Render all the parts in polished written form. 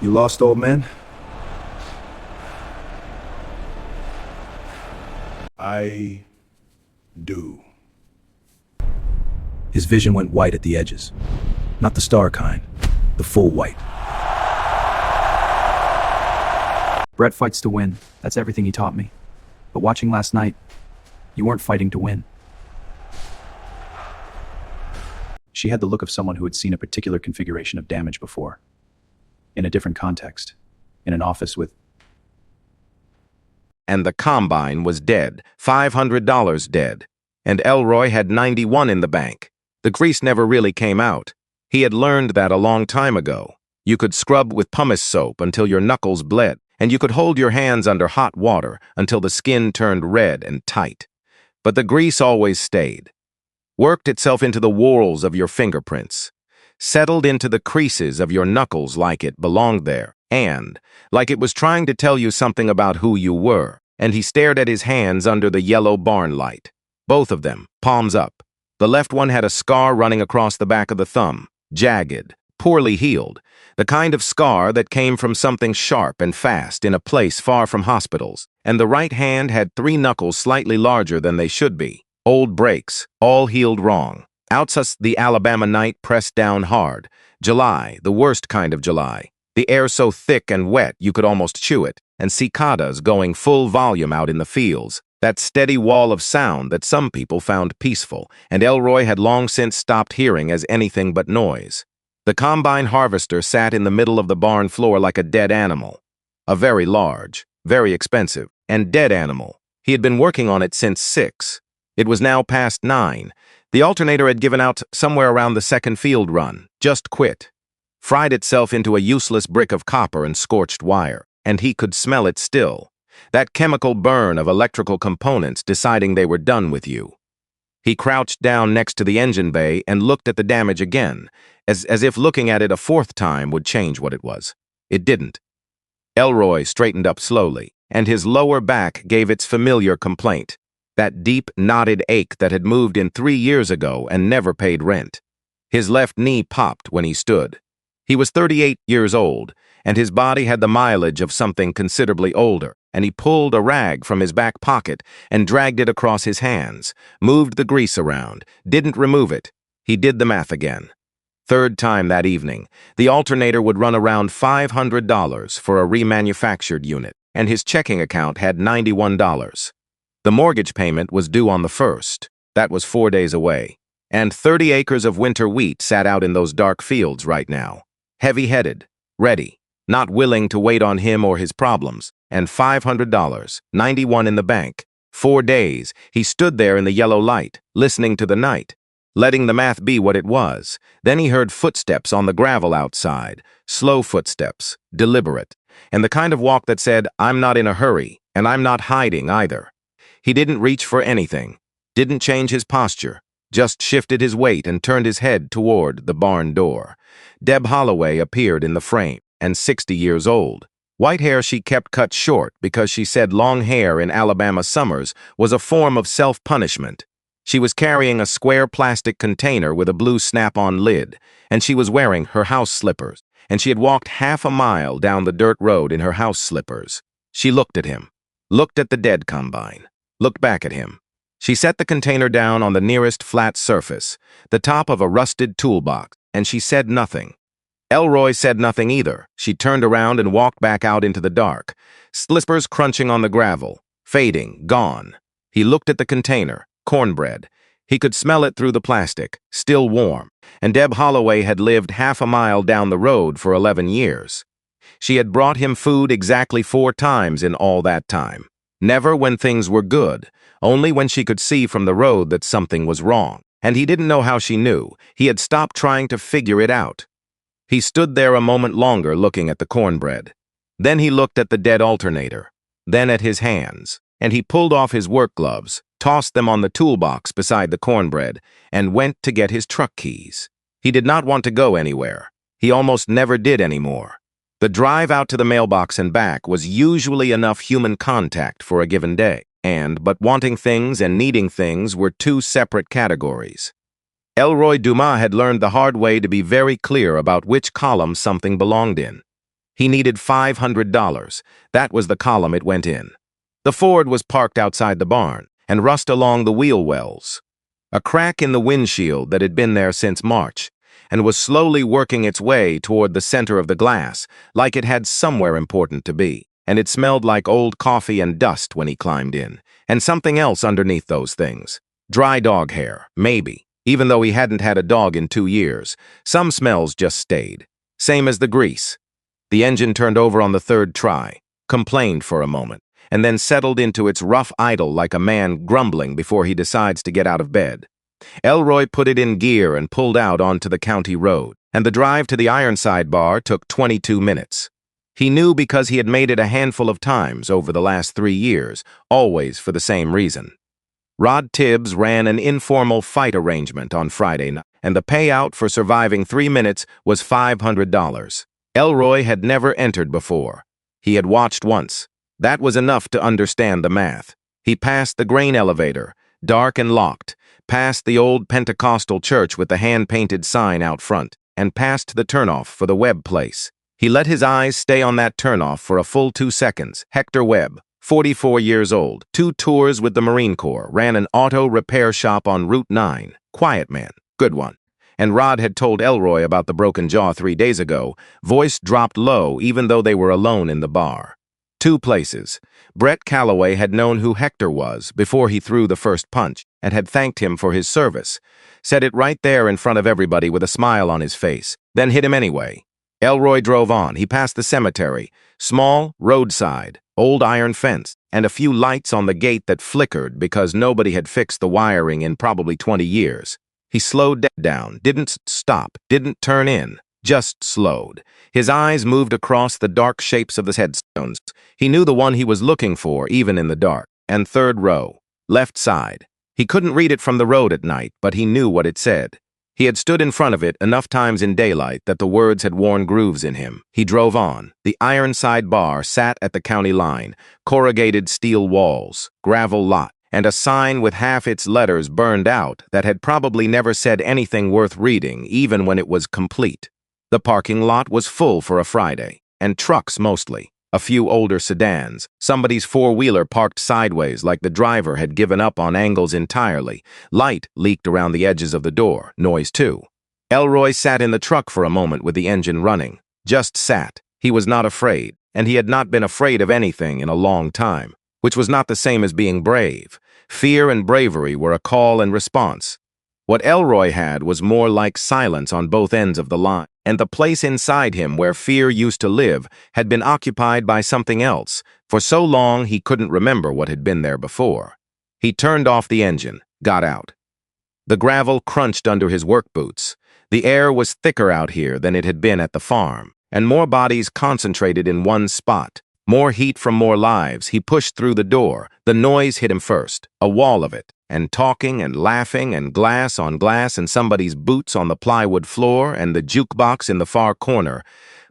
You lost, old man? I do. His vision went white at the edges. Not the star kind, the full white. Brett fights to win. That's everything he taught me. But watching last night, you weren't fighting to win. She had the look of someone who had seen a particular configuration of damage before. In a different context. In an office with... And the Combine was dead, $500 dead. And Elroy had 91 in the bank. The grease never really came out. He had learned that a long time ago. You could scrub with pumice soap until your knuckles bled, and you could hold your hands under hot water until the skin turned red and tight. But the grease always stayed. Worked itself into the whorls of your fingerprints. Settled into the creases of your knuckles like it belonged there, and like it was trying to tell you something about who you were. And he stared at his hands under the yellow barn light. Both of them, palms up. The left one had a scar running across the back of the thumb, jagged, poorly healed, the kind of scar that came from something sharp and fast in a place far from hospitals. And the right hand had 3 knuckles slightly larger than they should be. Old breaks, all healed wrong. Outside the Alabama night pressed down hard. July, the worst kind of July. The air so thick and wet you could almost chew it, and cicadas going full volume out in the fields. That steady wall of sound that some people found peaceful, and Elroy had long since stopped hearing as anything but noise. The combine harvester sat in the middle of the barn floor like a dead animal. A very large, very expensive, and dead animal. He had been working on it since 6. It was now past 9. The alternator had given out somewhere around the second field run, just quit. Fried itself into a useless brick of copper and scorched wire, and he could smell it still. That chemical burn of electrical components deciding they were done with you. He crouched down next to the engine bay and looked at the damage again, as if looking at it a 4th time would change what it was. It didn't. Elroy straightened up slowly, and his lower back gave its familiar complaint, that deep, knotted ache that had moved in 3 years ago and never paid rent. His left knee popped when he stood. He was 38 years old, and his body had the mileage of something considerably older, and he pulled a rag from his back pocket and dragged it across his hands, moved the grease around, didn't remove it. He did the math again. 3rd time that evening, the alternator would run around $500 for a remanufactured unit, and his checking account had $91. The mortgage payment was due on the 1st. That was 4 days away. And 30 acres of winter wheat sat out in those dark fields right now. Heavy-headed, ready, not willing to wait on him or his problems, and $500, 91 in the bank. 4 days, he stood there in the yellow light, listening to the night, letting the math be what it was. Then he heard footsteps on the gravel outside, slow footsteps, deliberate, and the kind of walk that said, I'm not in a hurry, and I'm not hiding either. He didn't reach for anything, didn't change his posture, just shifted his weight and turned his head toward the barn door. Deb Holloway appeared in the frame, and 60 years old. White hair she kept cut short because she said long hair in Alabama summers was a form of self-punishment. She was carrying a square plastic container with a blue snap-on lid, and she was wearing her house slippers, and she had walked half a mile down the dirt road in her house slippers. She looked at him, looked at the dead combine, looked back at him. She set the container down on the nearest flat surface, the top of a rusted toolbox, and she said nothing. Elroy said nothing either. She turned around and walked back out into the dark, slippers crunching on the gravel, fading, gone. He looked at the container, cornbread. He could smell it through the plastic, still warm, and Deb Holloway had lived half a mile down the road for 11 years. She had brought him food exactly 4 times in all that time. Never when things were good, only when she could see from the road that something was wrong. And he didn't know how she knew. He had stopped trying to figure it out. He stood there a moment longer looking at the cornbread. Then he looked at the dead alternator, then at his hands, and he pulled off his work gloves, tossed them on the toolbox beside the cornbread, and went to get his truck keys. He did not want to go anywhere. He almost never did anymore. The drive out to the mailbox and back was usually enough human contact for a given day, but wanting things and needing things were 2 separate categories. Elroy Dumas had learned the hard way to be very clear about which column something belonged in. He needed $500. That was the column it went in. The Ford was parked outside the barn, and rust along the wheel wells. A crack in the windshield that had been there since March, and was slowly working its way toward the center of the glass, like it had somewhere important to be. And it smelled like old coffee and dust when he climbed in, and something else underneath those things. Dry dog hair, maybe, even though he hadn't had a dog in 2 years. Some smells just stayed. Same as the grease. The engine turned over on the third try, complained for a moment, and then settled into its rough idle like a man grumbling before he decides to get out of bed. Elroy put it in gear and pulled out onto the county road, and the drive to the Ironside bar took 22 minutes. He knew because he had made it a handful of times over the last 3 years, always for the same reason. Rod Tibbs ran an informal fight arrangement on Friday night, and the payout for surviving 3 minutes was $500. Elroy had never entered before. He had watched once. That was enough to understand the math. He passed the grain elevator, dark and locked, past the old Pentecostal church with the hand-painted sign out front, and past the turnoff for the Webb place. He let his eyes stay on that turnoff for a full 2 seconds. Hector Webb, 44 years old, 2 tours with the Marine Corps, ran an auto repair shop on Route 9. Quiet man, good one. And Rod had told Elroy about the broken jaw 3 days ago. Voice dropped low even though they were alone in the bar. 2 places. Brett Calloway had known who Hector was before he threw the first punch and had thanked him for his service. Said it right there in front of everybody with a smile on his face, then hit him anyway. Elroy drove on. He passed the cemetery, small, roadside, old iron fence, and a few lights on the gate that flickered because nobody had fixed the wiring in probably 20 years. He slowed down, didn't stop, didn't turn in, just slowed. His eyes moved across the dark shapes of the headstones. He knew the one he was looking for, even in the dark. And third row, left side. He couldn't read it from the road at night, but he knew what it said. He had stood in front of it enough times in daylight that the words had worn grooves in him. He drove on. The Ironside bar sat at the county line, corrugated steel walls, gravel lot, and a sign with half its letters burned out that had probably never said anything worth reading, even when it was complete. The parking lot was full for a Friday, and trucks mostly. A few older sedans, somebody's four-wheeler parked sideways like the driver had given up on angles entirely. Light leaked around the edges of the door, noise too. Elroy sat in the truck for a moment with the engine running. Just sat. He was not afraid, and he had not been afraid of anything in a long time, which was not the same as being brave. Fear and bravery were a call and response. What Elroy had was more like silence on both ends of the line, and the place inside him where fear used to live had been occupied by something else. For so long he couldn't remember what had been there before. He turned off the engine, got out. The gravel crunched under his work boots. The air was thicker out here than it had been at the farm, and more bodies concentrated in one spot. More heat from more lives. He pushed through the door. The noise hit him first, a wall of it, and talking and laughing and glass on glass and somebody's boots on the plywood floor and the jukebox in the far corner,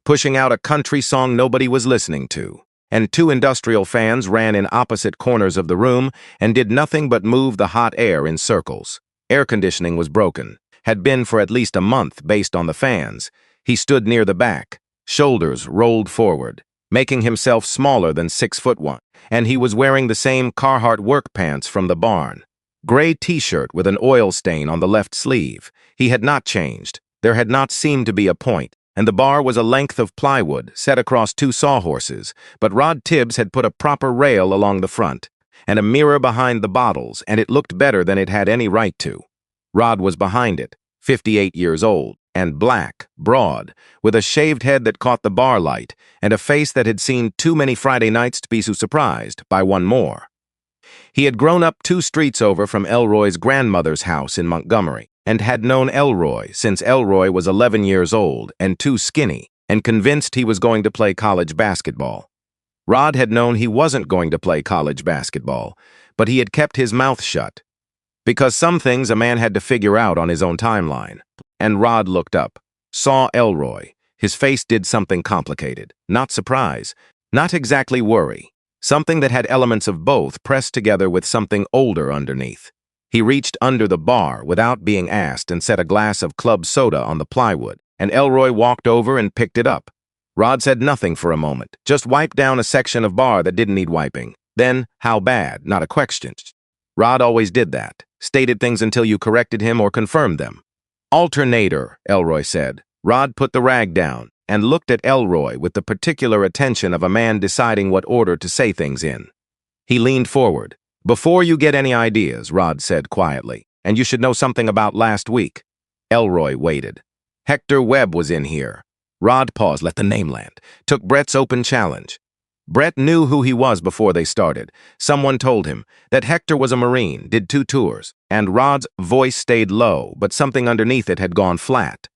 pushing out a country song nobody was listening to. And 2 industrial fans ran in opposite corners of the room and did nothing but move the hot air in circles. Air conditioning was broken, had been for at least a month based on the fans. He stood near the back, shoulders rolled forward, making himself smaller than 6'1", and he was wearing the same Carhartt work pants from the barn. Gray t-shirt with an oil stain on the left sleeve. He had not changed. There had not seemed to be a point, and the bar was a length of plywood set across 2 sawhorses, but Rod Tibbs had put a proper rail along the front, and a mirror behind the bottles, and it looked better than it had any right to. Rod was behind it, 58 years old, and black, broad, with a shaved head that caught the bar light, and a face that had seen too many Friday nights to be so surprised by one more. He had grown up 2 streets over from Elroy's grandmother's house in Montgomery, and had known Elroy since Elroy was 11 years old and too skinny, and convinced he was going to play college basketball. Rod had known he wasn't going to play college basketball, but he had kept his mouth shut. Because some things a man had to figure out on his own timeline. And Rod looked up, saw Elroy. His face did something complicated. Not surprise, not exactly worry. Something that had elements of both pressed together with something older underneath. He reached under the bar without being asked and set a glass of club soda on the plywood, and Elroy walked over and picked it up. Rod said nothing for a moment, just wiped down a section of bar that didn't need wiping. Then, how bad, not a question. Rod always did that, stated things until you corrected him or confirmed them. Alternator, Elroy said. Rod put the rag down and looked at Elroy with the particular attention of a man deciding what order to say things in. He leaned forward. Before you get any ideas, Rod said quietly, and you should know something about last week. Elroy waited. Hector Webb was in here. Rod paused, let the name land, took Brett's open challenge. Brett knew who he was before they started. Someone told him that Hector was a Marine, did 2 tours, and Rod's voice stayed low, but something underneath it had gone flat.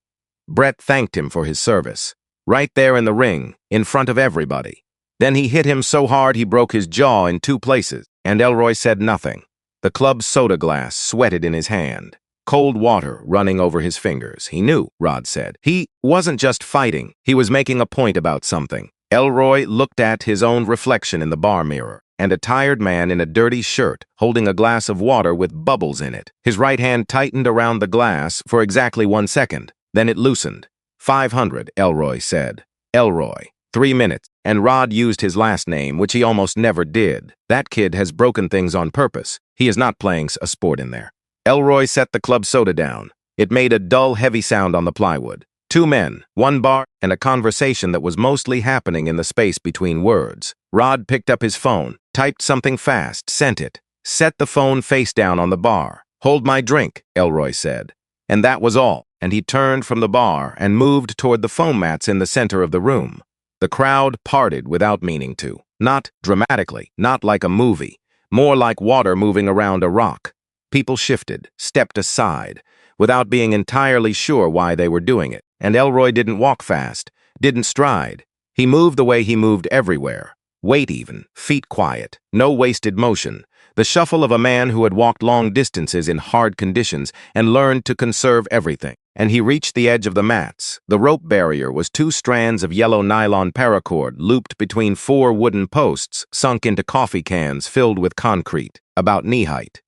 Brett thanked him for his service. Right there in the ring, in front of everybody. Then he hit him so hard he broke his jaw in 2 places, and Elroy said nothing. The club's soda glass sweated in his hand. Cold water running over his fingers. He knew, Rod said. He wasn't just fighting. He was making a point about something. Elroy looked at his own reflection in the bar mirror, and a tired man in a dirty shirt holding a glass of water with bubbles in it. His right hand tightened around the glass for exactly 1 second. Then it loosened. 500, Elroy said. Elroy. 3 minutes. And Rod used his last name, which he almost never did. That kid has broken things on purpose. He is not playing a sport in there. Elroy set the club soda down. It made a dull, heavy sound on the plywood. 2 men, 1 bar, and a conversation that was mostly happening in the space between words. Rod picked up his phone, typed something fast, sent it. Set the phone face down on the bar. Hold my drink, Elroy said. And that was all, and he turned from the bar and moved toward the foam mats in the center of the room. The crowd parted without meaning to. Not dramatically, not like a movie. More like water moving around a rock. People shifted, stepped aside, without being entirely sure why they were doing it. And Elroy didn't walk fast, didn't stride. He moved the way he moved everywhere. Weight even, feet quiet, no wasted motion. The shuffle of a man who had walked long distances in hard conditions and learned to conserve everything. And he reached the edge of the mats. The rope barrier was 2 strands of yellow nylon paracord looped between 4 wooden posts sunk into coffee cans filled with concrete, about knee height.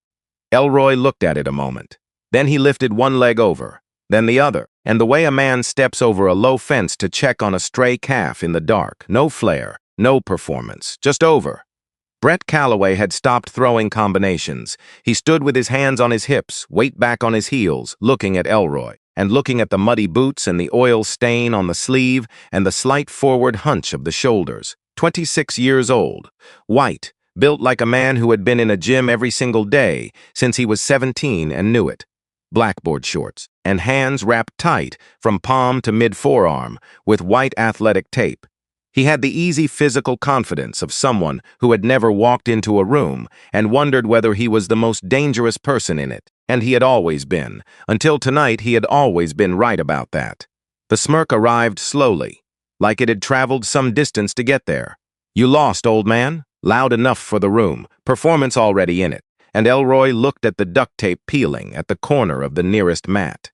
Elroy looked at it a moment. Then he lifted 1 leg over, then the other, and the way a man steps over a low fence to check on a stray calf in the dark. No flair, no performance, just over. Brett Calloway had stopped throwing combinations. He stood with his hands on his hips, weight back on his heels, looking at Elroy, and looking at the muddy boots and the oil stain on the sleeve and the slight forward hunch of the shoulders. 26 years old, white, built like a man who had been in a gym every single day since he was 17 and knew it. Blackboard shorts, and hands wrapped tight from palm to mid-forearm with white athletic tape. He had the easy physical confidence of someone who had never walked into a room and wondered whether he was the most dangerous person in it. And he had always been. Until tonight, he had always been right about that. The smirk arrived slowly, like it had traveled some distance to get there. You lost, old man. Loud enough for the room, performance already in it, and Elroy looked at the duct tape peeling at the corner of the nearest mat.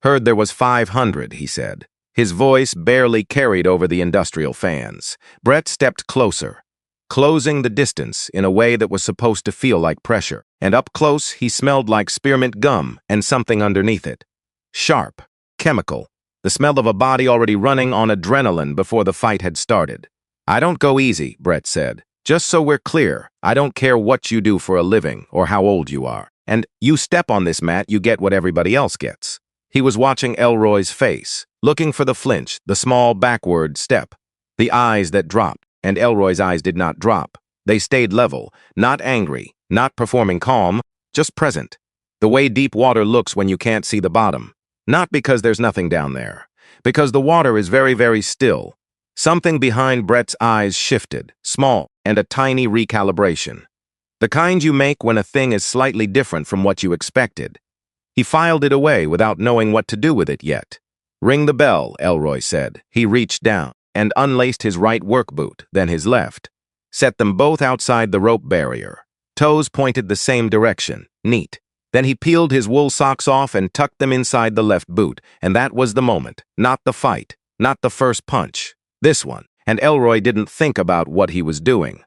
Heard there was 500, he said. His voice barely carried over the industrial fans. Brett stepped closer, closing the distance in a way that was supposed to feel like pressure, and up close he smelled like spearmint gum and something underneath it. Sharp, chemical, the smell of a body already running on adrenaline before the fight had started. I don't go easy, Brett said. Just so we're clear, I don't care what you do for a living or how old you are. And you step on this mat, you get what everybody else gets. He was watching Elroy's face, looking for the flinch, the small backward step, the eyes that dropped, and Elroy's eyes did not drop. They stayed level, not angry, not performing calm, just present. The way deep water looks when you can't see the bottom. Not because there's nothing down there, because the water is very, very still. Something behind Brett's eyes shifted, small, and a tiny recalibration. The kind you make when a thing is slightly different from what you expected. He filed it away without knowing what to do with it yet. Ring the bell, Elroy said. He reached down and unlaced his right work boot, then his left. Set them both outside the rope barrier. Toes pointed the same direction. Neat. Then he peeled his wool socks off and tucked them inside the left boot, and that was the moment, not the fight, not the first punch. This one, and Elroy didn't think about what he was doing.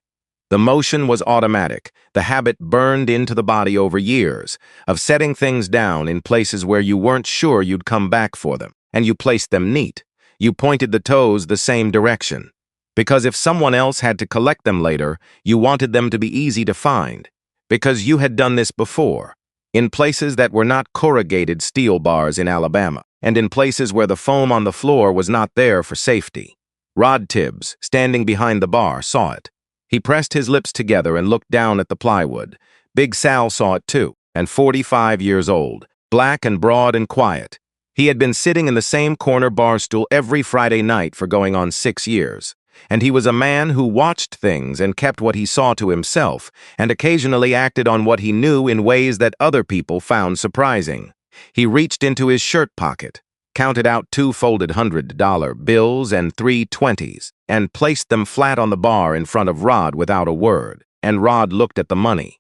The motion was automatic. The habit burned into the body over years of setting things down in places where you weren't sure you'd come back for them, and you placed them neat. You pointed the toes the same direction. Because if someone else had to collect them later, you wanted them to be easy to find. Because you had done this before, in places that were not corrugated steel bars in Alabama, and in places where the foam on the floor was not there for safety. Rod Tibbs, standing behind the bar, saw it. He pressed his lips together and looked down at the plywood. Big Sal saw it too, and 45 years old, black and broad and quiet. He had been sitting in the same corner bar stool every Friday night for going on 6 years. And he was a man who watched things and kept what he saw to himself, and occasionally acted on what he knew in ways that other people found surprising. He reached into his shirt pocket, counted out 2 folded $100 bills and 3 20s, and placed them flat on the bar in front of Rod without a word, and Rod looked at the money.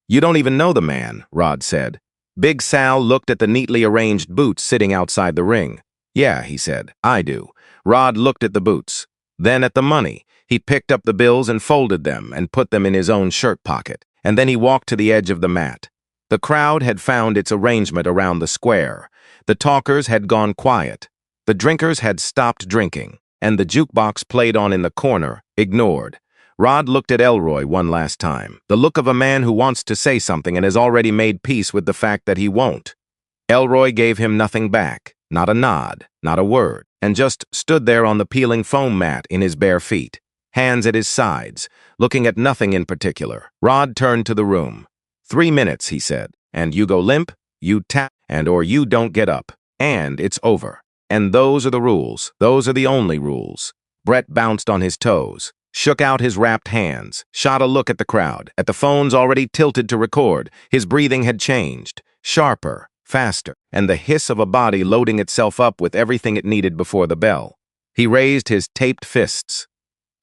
"You don't even know the man," Rod said. Big Sal looked at the neatly arranged boots sitting outside the ring. "Yeah," he said, "I do." Rod looked at the boots. Then at the money. He picked up the bills and folded them and put them in his own shirt pocket, and then he walked to the edge of the mat. The crowd had found its arrangement around the square. The talkers had gone quiet. The drinkers had stopped drinking, and the jukebox played on in the corner, ignored. Rod looked at Elroy one last time, the look of a man who wants to say something and has already made peace with the fact that he won't. Elroy gave him nothing back, not a nod, not a word, and just stood there on the peeling foam mat in his bare feet, hands at his sides, looking at nothing in particular. Rod turned to the room. 3 minutes, he said, and you go limp, you tap, and or you don't get up, and it's over. And those are the rules. Those are the only rules. Brett bounced on his toes, shook out his wrapped hands, shot a look at the crowd, at the phones already tilted to record. His breathing had changed, sharper, faster, and the hiss of a body loading itself up with everything it needed before the bell. He raised his taped fists.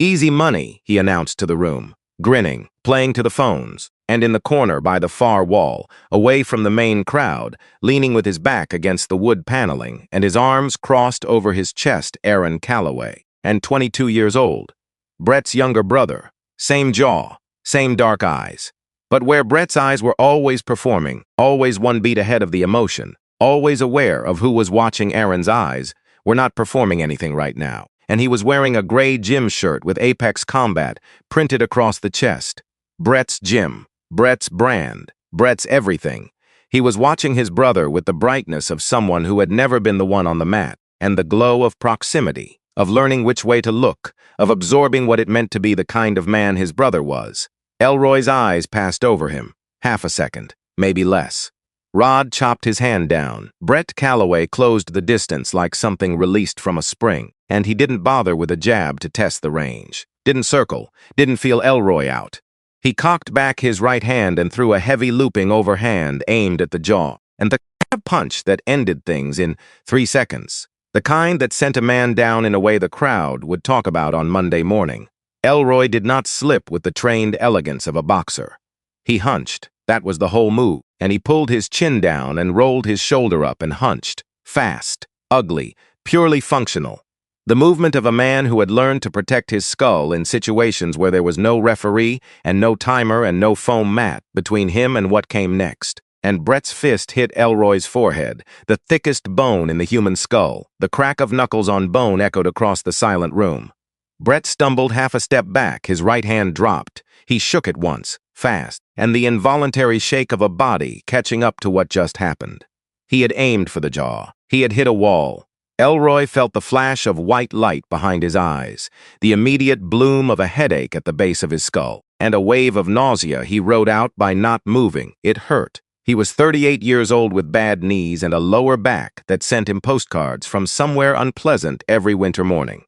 "Easy money," he announced to the room, grinning, playing to the phones, and in the corner by the far wall, away from the main crowd, leaning with his back against the wood paneling and his arms crossed over his chest, Aaron Calloway, and 22 years old. Brett's younger brother, same jaw, same dark eyes. But where Brett's eyes were always performing, always one beat ahead of the emotion, always aware of who was watching, Aaron's eyes were not performing anything right now, and he was wearing a gray gym shirt with Apex Combat printed across the chest. Brett's gym, Brett's brand, Brett's everything. He was watching his brother with the brightness of someone who had never been the one on the mat, and the glow of proximity, of learning which way to look, of absorbing what it meant to be the kind of man his brother was. Elroy's eyes passed over him, half a second, maybe less. Rod chopped his hand down. Brett Calloway closed the distance like something released from a spring, and he didn't bother with a jab to test the range. Didn't circle, didn't feel Elroy out. He cocked back his right hand and threw a heavy looping overhand aimed at the jaw, and the kind of punch that ended things in 3 seconds. The kind that sent a man down in a way the crowd would talk about on Monday morning. Elroy did not slip with the trained elegance of a boxer. He hunched, that was the whole move, and he pulled his chin down and rolled his shoulder up and hunched, fast, ugly, purely functional. The movement of a man who had learned to protect his skull in situations where there was no referee and no timer and no foam mat between him and what came next. And Brett's fist hit Elroy's forehead, the thickest bone in the human skull. The crack of knuckles on bone echoed across the silent room. Brett stumbled half a step back, his right hand dropped. He shook it once, fast, and the involuntary shake of a body catching up to what just happened. He had aimed for the jaw. He had hit a wall. Elroy felt the flash of white light behind his eyes, the immediate bloom of a headache at the base of his skull, and a wave of nausea he rode out by not moving. It hurt. He was 38 years old with bad knees and a lower back that sent him postcards from somewhere unpleasant every winter morning.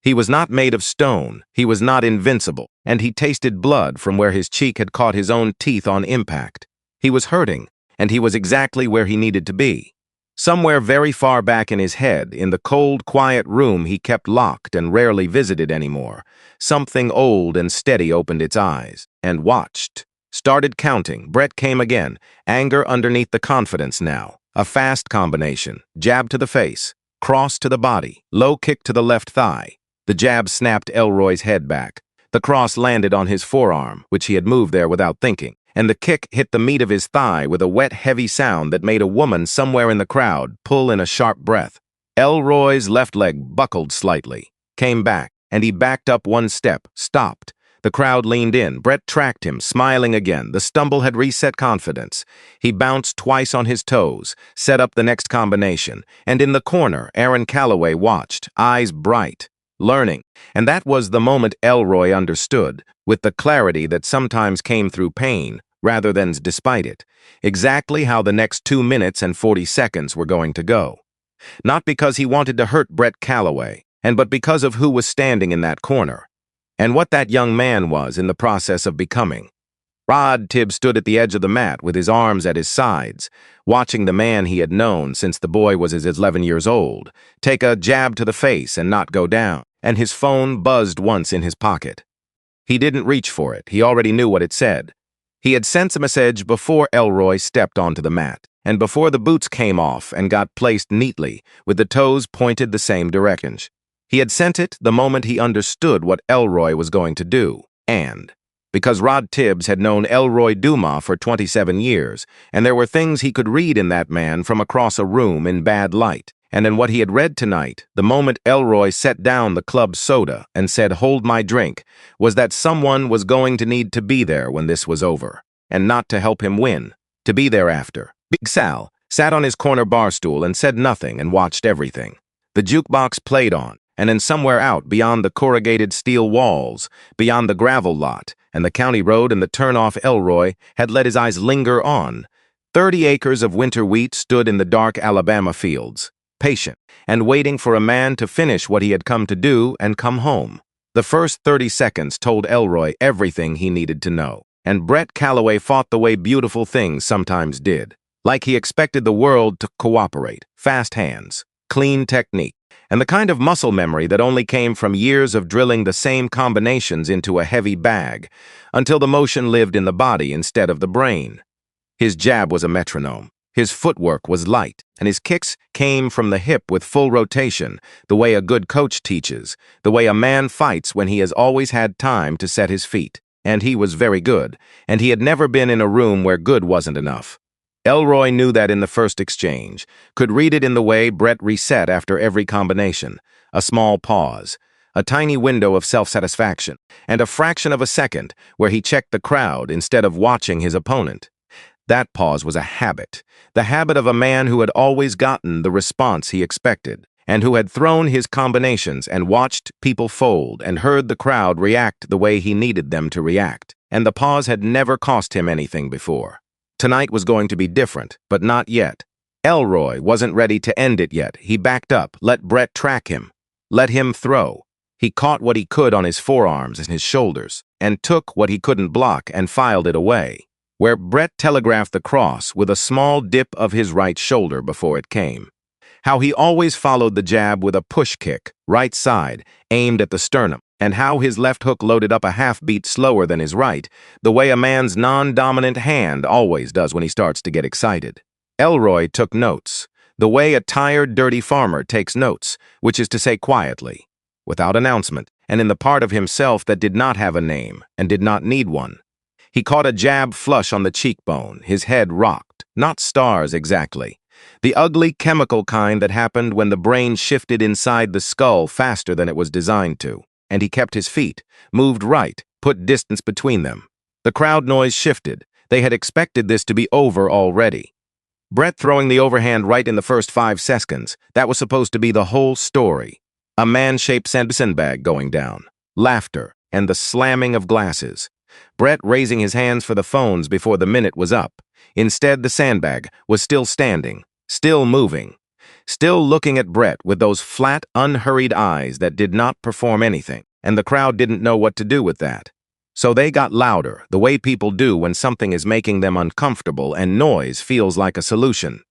He was not made of stone, he was not invincible, and he tasted blood from where his cheek had caught his own teeth on impact. He was hurting, and he was exactly where he needed to be. Somewhere very far back in his head, in the cold, quiet room he kept locked and rarely visited anymore, something old and steady opened its eyes, and watched. Started counting. Brett came again, anger underneath the confidence now. A fast combination, jab to the face, cross to the body, low kick to the left thigh. The jab snapped Elroy's head back. The cross landed on his forearm, which he had moved there without thinking, and the kick hit the meat of his thigh with a wet, heavy sound that made a woman somewhere in the crowd pull in a sharp breath. Elroy's left leg buckled slightly, came back, and he backed up one step, stopped. The crowd leaned in. Brett tracked him, smiling again. The stumble had reset confidence. He bounced twice on his toes, set up the next combination, and in the corner, Aaron Calloway watched, eyes bright, learning. And that was the moment Elroy understood, with the clarity that sometimes came through pain, rather than despite it, exactly how the next 2 minutes and 40 seconds were going to go. Not because he wanted to hurt Brett Calloway, but because of who was standing in that corner, and what that young man was in the process of becoming. Rod Tibbs stood at the edge of the mat with his arms at his sides, watching the man he had known since the boy was 11 years old take a jab to the face and not go down, and his phone buzzed once in his pocket. He didn't reach for it. He already knew what it said. He had sent a message before Elroy stepped onto the mat, and before the boots came off and got placed neatly, with the toes pointed the same direction. He had sent it the moment he understood what Elroy was going to do, and because Rod Tibbs had known Elroy Dumas for 27 years, and there were things he could read in that man from across a room in bad light, and in what he had read tonight, the moment Elroy set down the club soda and said, "Hold my drink," was that someone was going to need to be there when this was over, and not to help him win, to be there after. Big Sal sat on his corner bar stool and said nothing and watched everything. The jukebox played on, and then somewhere out beyond the corrugated steel walls, beyond the gravel lot, and the county road and the turn-off Elroy had let his eyes linger on. 30 acres of winter wheat stood in the dark Alabama fields, patient, and waiting for a man to finish what he had come to do and come home. The first 30 seconds told Elroy everything he needed to know, and Brett Calloway fought the way beautiful things sometimes did, like he expected the world to cooperate, fast hands, clean technique, and the kind of muscle memory that only came from years of drilling the same combinations into a heavy bag, until the motion lived in the body instead of the brain. His jab was a metronome, his footwork was light, and his kicks came from the hip with full rotation, the way a good coach teaches, the way a man fights when he has always had time to set his feet. And he was very good, and he had never been in a room where good wasn't enough. Elroy knew that in the first exchange, could read it in the way Brett reset after every combination, a small pause, a tiny window of self-satisfaction, and a fraction of a second where he checked the crowd instead of watching his opponent. That pause was a habit, the habit of a man who had always gotten the response he expected, and who had thrown his combinations and watched people fold and heard the crowd react the way he needed them to react, and the pause had never cost him anything before. Tonight was going to be different, but not yet. Elroy wasn't ready to end it yet. He backed up, let Brett track him, let him throw. He caught what he could on his forearms and his shoulders, and took what he couldn't block and filed it away, where Brett telegraphed the cross with a small dip of his right shoulder before it came. How he always followed the jab with a push kick, right side, aimed at the sternum, and how his left hook loaded up a half beat slower than his right, the way a man's non-dominant hand always does when he starts to get excited. Elroy took notes, the way a tired, dirty farmer takes notes, which is to say quietly, without announcement, and in the part of himself that did not have a name and did not need one. He caught a jab flush on the cheekbone, his head rocked, not stars exactly. The ugly chemical kind that happened when the brain shifted inside the skull faster than it was designed to. And he kept his feet, moved right, put distance between them. The crowd noise shifted. They had expected this to be over already. Brett throwing the overhand right in the first 5 seconds, that was supposed to be the whole story. A man-shaped sandbag going down, laughter, and the slamming of glasses. Brett raising his hands for the phones before the minute was up. Instead, the sandbag was still standing, still moving, still looking at Brett with those flat, unhurried eyes that did not perform anything, and the crowd didn't know what to do with that. So they got louder, the way people do when something is making them uncomfortable and noise feels like a solution.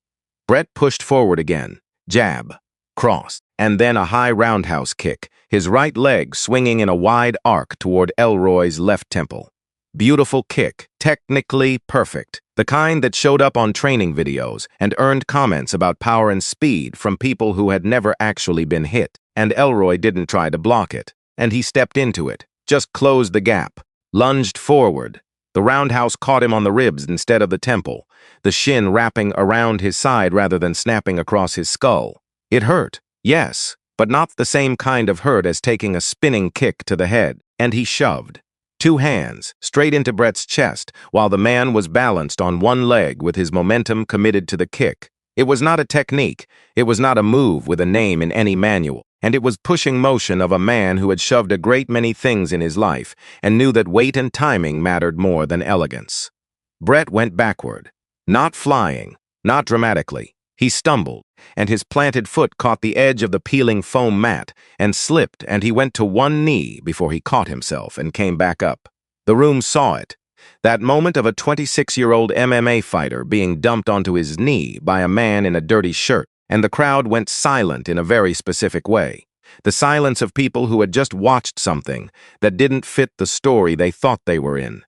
Brett pushed forward again, jab, cross, and then a high roundhouse kick, his right leg swinging in a wide arc toward Elroy's left temple. Beautiful kick, technically perfect, the kind that showed up on training videos and earned comments about power and speed from people who had never actually been hit, and Elroy didn't try to block it, and he stepped into it, just closed the gap, lunged forward. The roundhouse caught him on the ribs instead of the temple, the shin wrapping around his side rather than snapping across his skull. It hurt, Yes, but not the same kind of hurt as taking a spinning kick to the head, and he shoved. Two hands, straight into Brett's chest, while the man was balanced on one leg with his momentum committed to the kick. It was not a technique, it was not a move with a name in any manual, and it was pushing motion of a man who had shoved a great many things in his life and knew that weight and timing mattered more than elegance. Brett went backward, not flying, not dramatically. He stumbled, and his planted foot caught the edge of the peeling foam mat and slipped, and he went to one knee before he caught himself and came back up. The room saw it. That moment of a 26-year-old MMA fighter being dumped onto his knee by a man in a dirty shirt, and the crowd went silent in a very specific way. The silence of people who had just watched something that didn't fit the story they thought they were in.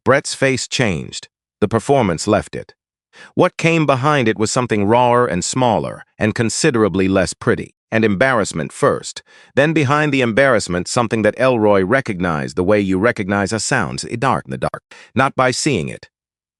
Brett's face changed. The performance left it. What came behind it was something rawer and smaller, and considerably less pretty, and embarrassment first. Then behind the embarrassment, something that Elroy recognized the way you recognize a sound, dark in the dark, not by seeing it,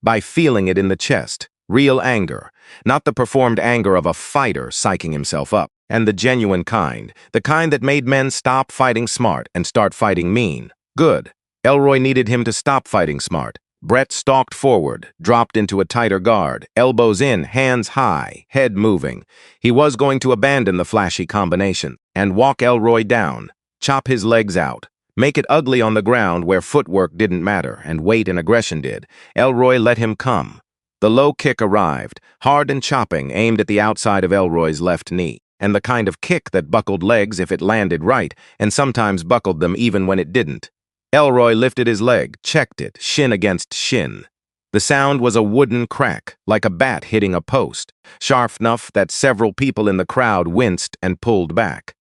by feeling it in the chest. Real anger, not the performed anger of a fighter psyching himself up, and the genuine kind, the kind that made men stop fighting smart and start fighting mean. Good. Elroy needed him to stop fighting smart. Brett stalked forward, dropped into a tighter guard, elbows in, hands high, head moving. He was going to abandon the flashy combination and walk Elroy down, chop his legs out, make it ugly on the ground where footwork didn't matter and weight and aggression did. Elroy let him come. The low kick arrived, hard and chopping, aimed at the outside of Elroy's left knee, and the kind of kick that buckled legs if it landed right, and sometimes buckled them even when it didn't. Elroy lifted his leg, checked it, shin against shin. The sound was a wooden crack, like a bat hitting a post, sharp enough that several people in the crowd winced and pulled back.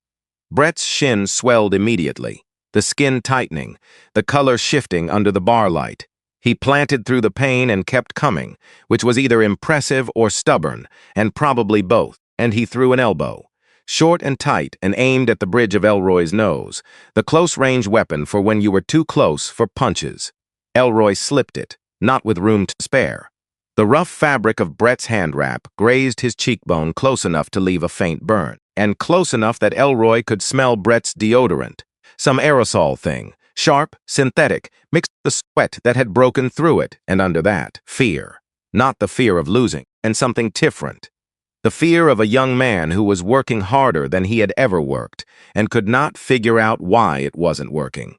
Brett's shin swelled immediately, the skin tightening, the color shifting under the bar light. He planted through the pain and kept coming, which was either impressive or stubborn, and probably both, and he threw an elbow. Short and tight and aimed at the bridge of Elroy's nose, the close-range weapon for when you were too close for punches. Elroy slipped it, not with room to spare. The rough fabric of Brett's hand wrap grazed his cheekbone close enough to leave a faint burn, and close enough that Elroy could smell Brett's deodorant. Some aerosol thing, sharp, synthetic, mixed with the sweat that had broken through it, and under that, fear. Not the fear of losing, and something different. The fear of a young man who was working harder than he had ever worked and could not figure out why it wasn't working.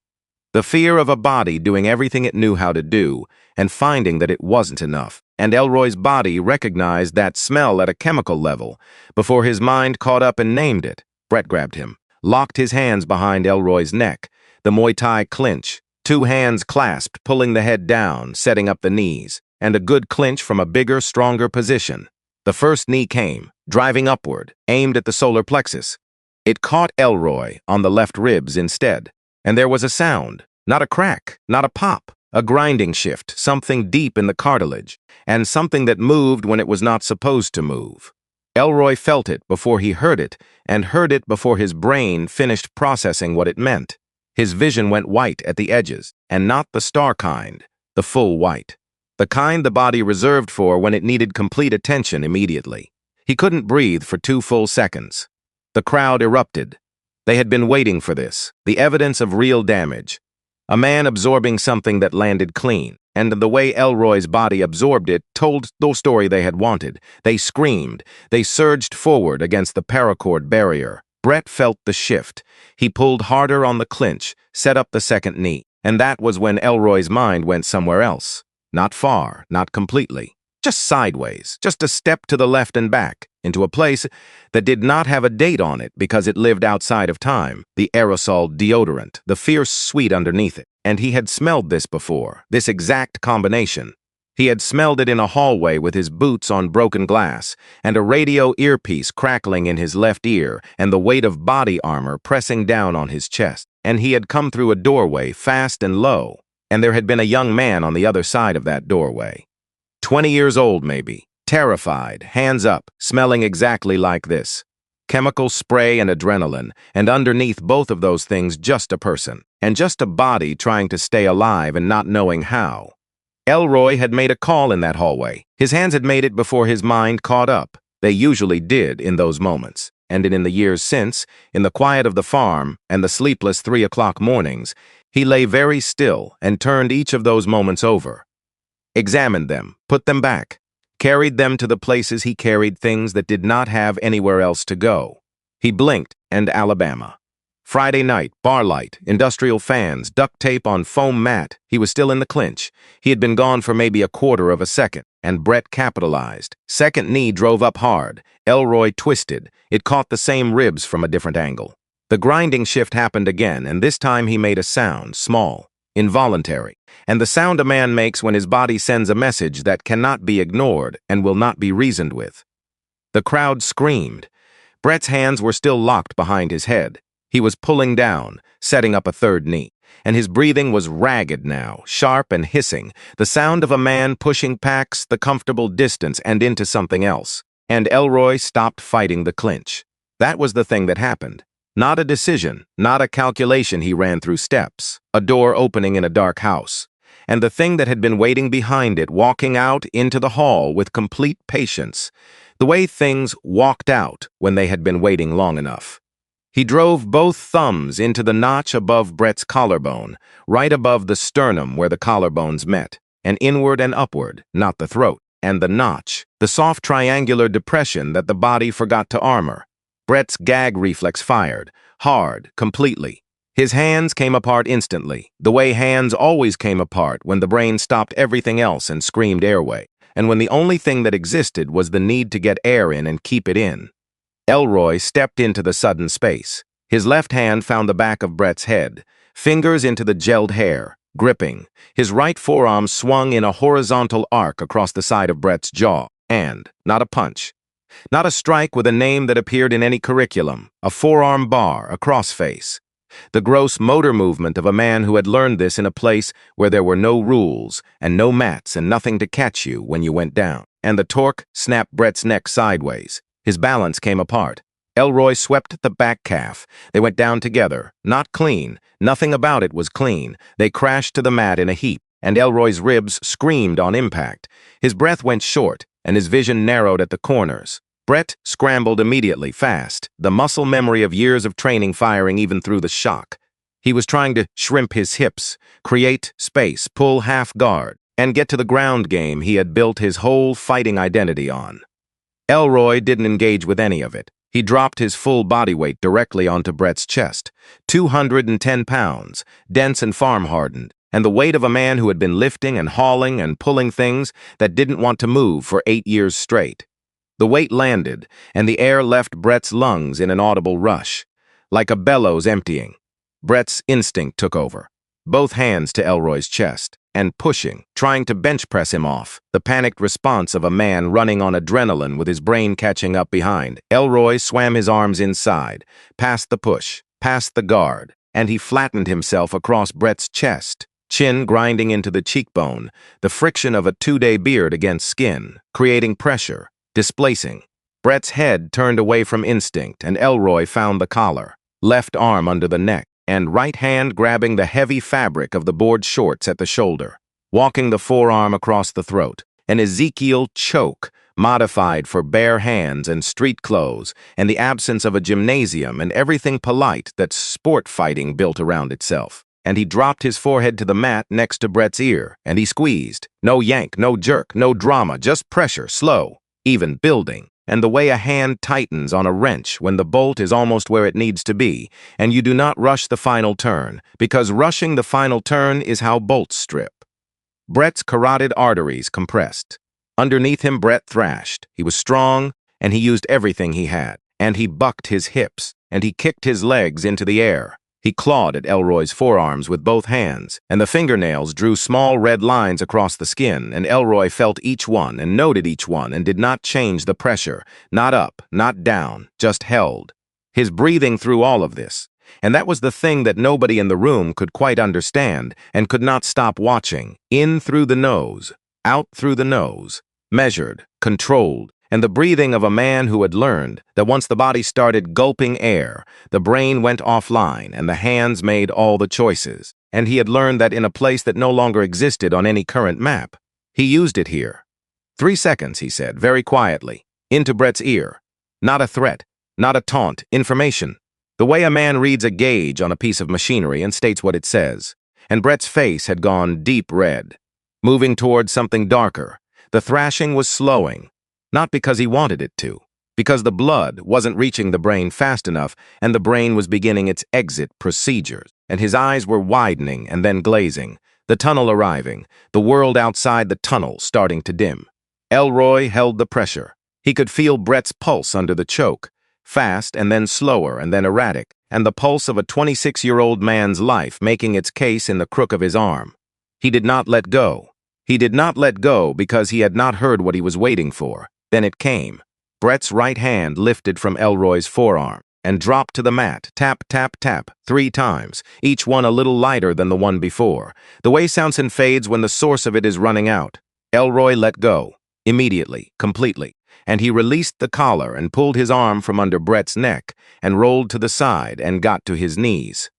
The fear of a body doing everything it knew how to do and finding that it wasn't enough. And Elroy's body recognized that smell at a chemical level before his mind caught up and named it. Brett grabbed him, locked his hands behind Elroy's neck, the Muay Thai clinch, two hands clasped, pulling the head down, setting up the knees, and a good clinch from a bigger, stronger position. The first knee came, driving upward, aimed at the solar plexus. It caught Elroy on the left ribs instead, and there was a sound, not a crack, not a pop, a grinding shift, something deep in the cartilage, and something that moved when it was not supposed to move. Elroy felt it before he heard it, and heard it before his brain finished processing what it meant. His vision went white at the edges, and not the star kind, the full white. The kind the body reserved for when it needed complete attention immediately. He couldn't breathe for 2 full seconds. The crowd erupted. They had been waiting for this, the evidence of real damage. A man absorbing something that landed clean, and the way Elroy's body absorbed it told the story they had wanted. They screamed. They surged forward against the paracord barrier. Brett felt the shift. He pulled harder on the clinch, set up the second knee, and that was when Elroy's mind went somewhere else. Not far, not completely, just sideways, just a step to the left and back, into a place that did not have a date on it because it lived outside of time, the aerosol deodorant, the fierce sweet underneath it. And he had smelled this before, this exact combination. He had smelled it in a hallway with his boots on broken glass, and a radio earpiece crackling in his left ear, and the weight of body armor pressing down on his chest. And he had come through a doorway fast and low. And there had been a young man on the other side of that doorway. 20 years old, maybe, terrified, hands up, smelling exactly like this. Chemical spray and adrenaline, and underneath both of those things just a person, and just a body trying to stay alive and not knowing how. Elroy had made a call in that hallway. His hands had made it before his mind caught up. They usually did in those moments. and in the years since, in the quiet of the farm and the sleepless 3 o'clock mornings, he lay very still and turned each of those moments over. Examined them, put them back, carried them to the places he carried things that did not have anywhere else to go. He blinked, and Alabama. Friday night, bar light, industrial fans, duct tape on foam mat. He was still in the clinch. He had been gone for maybe a quarter of a second, and Brett capitalized. Second knee drove up hard. Elroy twisted. It caught the same ribs from a different angle. The grinding shift happened again, and this time he made a sound, small, involuntary, and the sound a man makes when his body sends a message that cannot be ignored and will not be reasoned with. The crowd screamed. Brett's hands were still locked behind his head. He was pulling down, setting up a third knee, and his breathing was ragged now, sharp and hissing, the sound of a man pushing past the comfortable distance and into something else. And Elroy stopped fighting the clinch. That was the thing that happened. Not a decision, not a calculation. He ran through steps, a door opening in a dark house, and the thing that had been waiting behind it, walking out into the hall with complete patience, the way things walked out when they had been waiting long enough. He drove both thumbs into the notch above Brett's collarbone, right above the sternum where the collarbones met, and inward and upward, not the throat, and the notch, the soft triangular depression that the body forgot to armor. Brett's gag reflex fired, hard, completely. His hands came apart instantly, the way hands always came apart when the brain stopped everything else and screamed airway, and when the only thing that existed was the need to get air in and keep it in. Elroy stepped into the sudden space. His left hand found the back of Brett's head, fingers into the gelled hair, gripping. His right forearm swung in a horizontal arc across the side of Brett's jaw, and, not a punch, not a strike with a name that appeared in any curriculum, a forearm bar, a crossface. The gross motor movement of a man who had learned this in a place where there were no rules and no mats and nothing to catch you when you went down. And the torque snapped Brett's neck sideways. His balance came apart. Elroy swept the back calf. They went down together, not clean. Nothing about it was clean. They crashed to the mat in a heap, and Elroy's ribs screamed on impact. His breath went short, and his vision narrowed at the corners. Brett scrambled immediately, fast, the muscle memory of years of training firing even through the shock. He was trying to shrimp his hips, create space, pull half guard, and get to the ground game he had built his whole fighting identity on. Elroy didn't engage with any of it. He dropped his full body weight directly onto Brett's chest, 210 pounds, dense and farm-hardened, and the weight of a man who had been lifting and hauling and pulling things that didn't want to move for 8 years straight. The weight landed, and the air left Brett's lungs in an audible rush, like a bellows emptying. Brett's instinct took over, both hands to Elroy's chest, and pushing, trying to bench press him off, the panicked response of a man running on adrenaline with his brain catching up behind. Elroy swam his arms inside, past the push, past the guard, and he flattened himself across Brett's chest, chin grinding into the cheekbone, the friction of a 2-day beard against skin, creating pressure, displacing. Brett's head turned away from instinct, and Elroy found the collar, left arm under the neck, and right hand grabbing the heavy fabric of the board shorts at the shoulder, walking the forearm across the throat, an Ezekiel choke modified for bare hands and street clothes and the absence of a gymnasium and everything polite that sport fighting built around itself. And he dropped his forehead to the mat next to Brett's ear, and he squeezed. No yank, no jerk, no drama, just pressure, slow, even building. And the way a hand tightens on a wrench when the bolt is almost where it needs to be, and you do not rush the final turn, because rushing the final turn is how bolts strip. Brett's carotid arteries compressed. Underneath him, Brett thrashed. He was strong, and he used everything he had, and he bucked his hips, and he kicked his legs into the air. He clawed at Elroy's forearms with both hands, and the fingernails drew small red lines across the skin, and Elroy felt each one and noted each one and did not change the pressure, not up, not down, just held. His breathing through all of this, and that was the thing that nobody in the room could quite understand and could not stop watching. In through the nose, out through the nose, measured, controlled, and the breathing of a man who had learned that once the body started gulping air, the brain went offline and the hands made all the choices. And he had learned that in a place that no longer existed on any current map. He used it here. 3 seconds, he said, very quietly, into Brett's ear. Not a threat, Not a taunt, information. The way a man reads a gauge on a piece of machinery and states what it says. And Brett's face had gone deep red, moving towards something darker. The thrashing was slowing, not because he wanted it to, because the blood wasn't reaching the brain fast enough and the brain was beginning its exit procedures, and his eyes were widening and then glazing, the tunnel arriving, the world outside the tunnel starting to dim. Elroy held the pressure. He could feel Brett's pulse under the choke, fast and then slower and then erratic, and the pulse of a 26-year-old man's life making its case in the crook of his arm. He did not let go. He did not let go because he had not heard what he was waiting for. Then it came. Brett's right hand lifted from Elroy's forearm and dropped to the mat, tap, tap, tap, 3 times, each one a little lighter than the one before. The way Soundson fades when the source of it is running out. Elroy let go, immediately, completely, and he released the collar and pulled his arm from under Brett's neck and rolled to the side and got to his knees.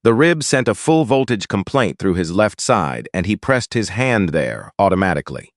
The rib sent a full-voltage complaint through his left side, and he pressed his hand there automatically.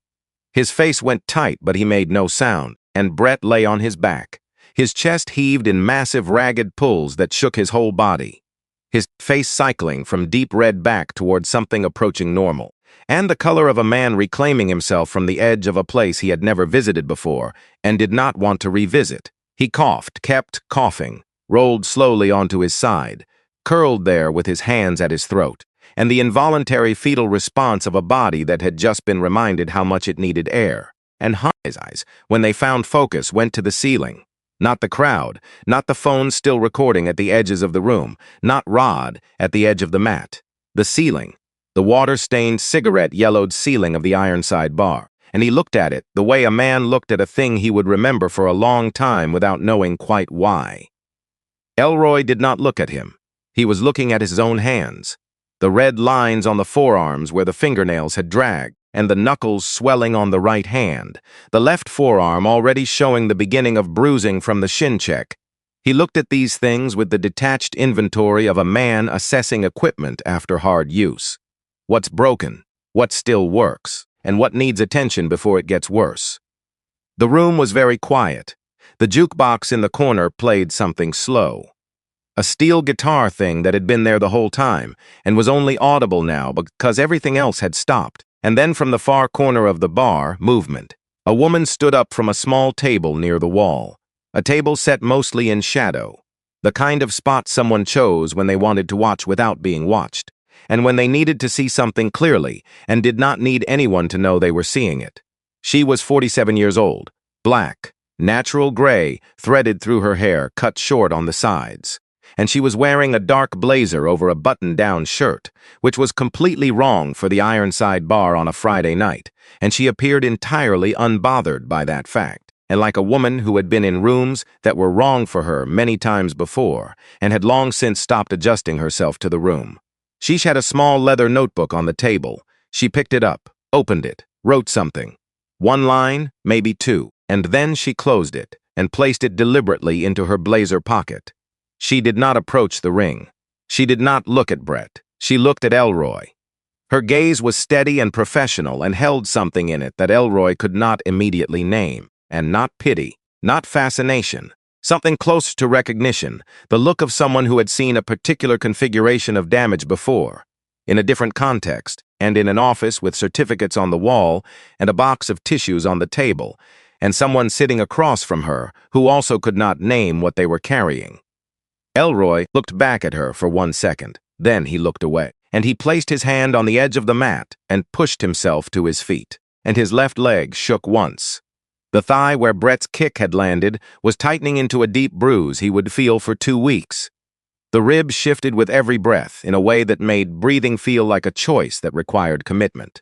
His face went tight, but he made no sound, and Brett lay on his back. His chest heaved in massive, ragged pulls that shook his whole body, his face cycling from deep red back towards something approaching normal, and the color of a man reclaiming himself from the edge of a place he had never visited before and did not want to revisit. He coughed, kept coughing, rolled slowly onto his side, curled there with his hands at his throat, and the involuntary fetal response of a body that had just been reminded how much it needed air. And his eyes, when they found focus, went to the ceiling. Not the crowd, not the phone still recording at the edges of the room, not Rod at the edge of the mat. The ceiling, the water-stained, cigarette-yellowed ceiling of the Ironside bar. And he looked at it the way a man looked at a thing he would remember for a long time without knowing quite why. Elroy did not look at him. He was looking at his own hands, the red lines on the forearms where the fingernails had dragged, and the knuckles swelling on the right hand, the left forearm already showing the beginning of bruising from the shin check. He looked at these things with the detached inventory of a man assessing equipment after hard use. What's broken, what still works, and what needs attention before it gets worse. The room was very quiet. The jukebox in the corner played something slow. A steel guitar thing that had been there the whole time and was only audible now because everything else had stopped. And then from the far corner of the bar, movement. A woman stood up from a small table near the wall. A table set mostly in shadow. The kind of spot someone chose when they wanted to watch without being watched, and when they needed to see something clearly and did not need anyone to know they were seeing it. She was 47 years old, black, natural gray, threaded through her hair, cut short on the sides. And she was wearing a dark blazer over a button-down shirt, which was completely wrong for the Ironside bar on a Friday night, and she appeared entirely unbothered by that fact, and like a woman who had been in rooms that were wrong for her many times before, and had long since stopped adjusting herself to the room. She had a small leather notebook on the table. She picked it up, opened it, wrote something. 1 line, maybe 2, and then she closed it and placed it deliberately into her blazer pocket. She did not approach the ring. She did not look at Brett. She looked at Elroy. Her gaze was steady and professional and held something in it that Elroy could not immediately name, and not pity, not fascination, something close to recognition, the look of someone who had seen a particular configuration of damage before, in a different context, and in an office with certificates on the wall and a box of tissues on the table, and someone sitting across from her who also could not name what they were carrying. Elroy looked back at her for 1 second. Then he looked away, and he placed his hand on the edge of the mat and pushed himself to his feet, and his left leg shook once. The thigh where Brett's kick had landed was tightening into a deep bruise he would feel for 2 weeks. The rib shifted with every breath in a way that made breathing feel like a choice that required commitment.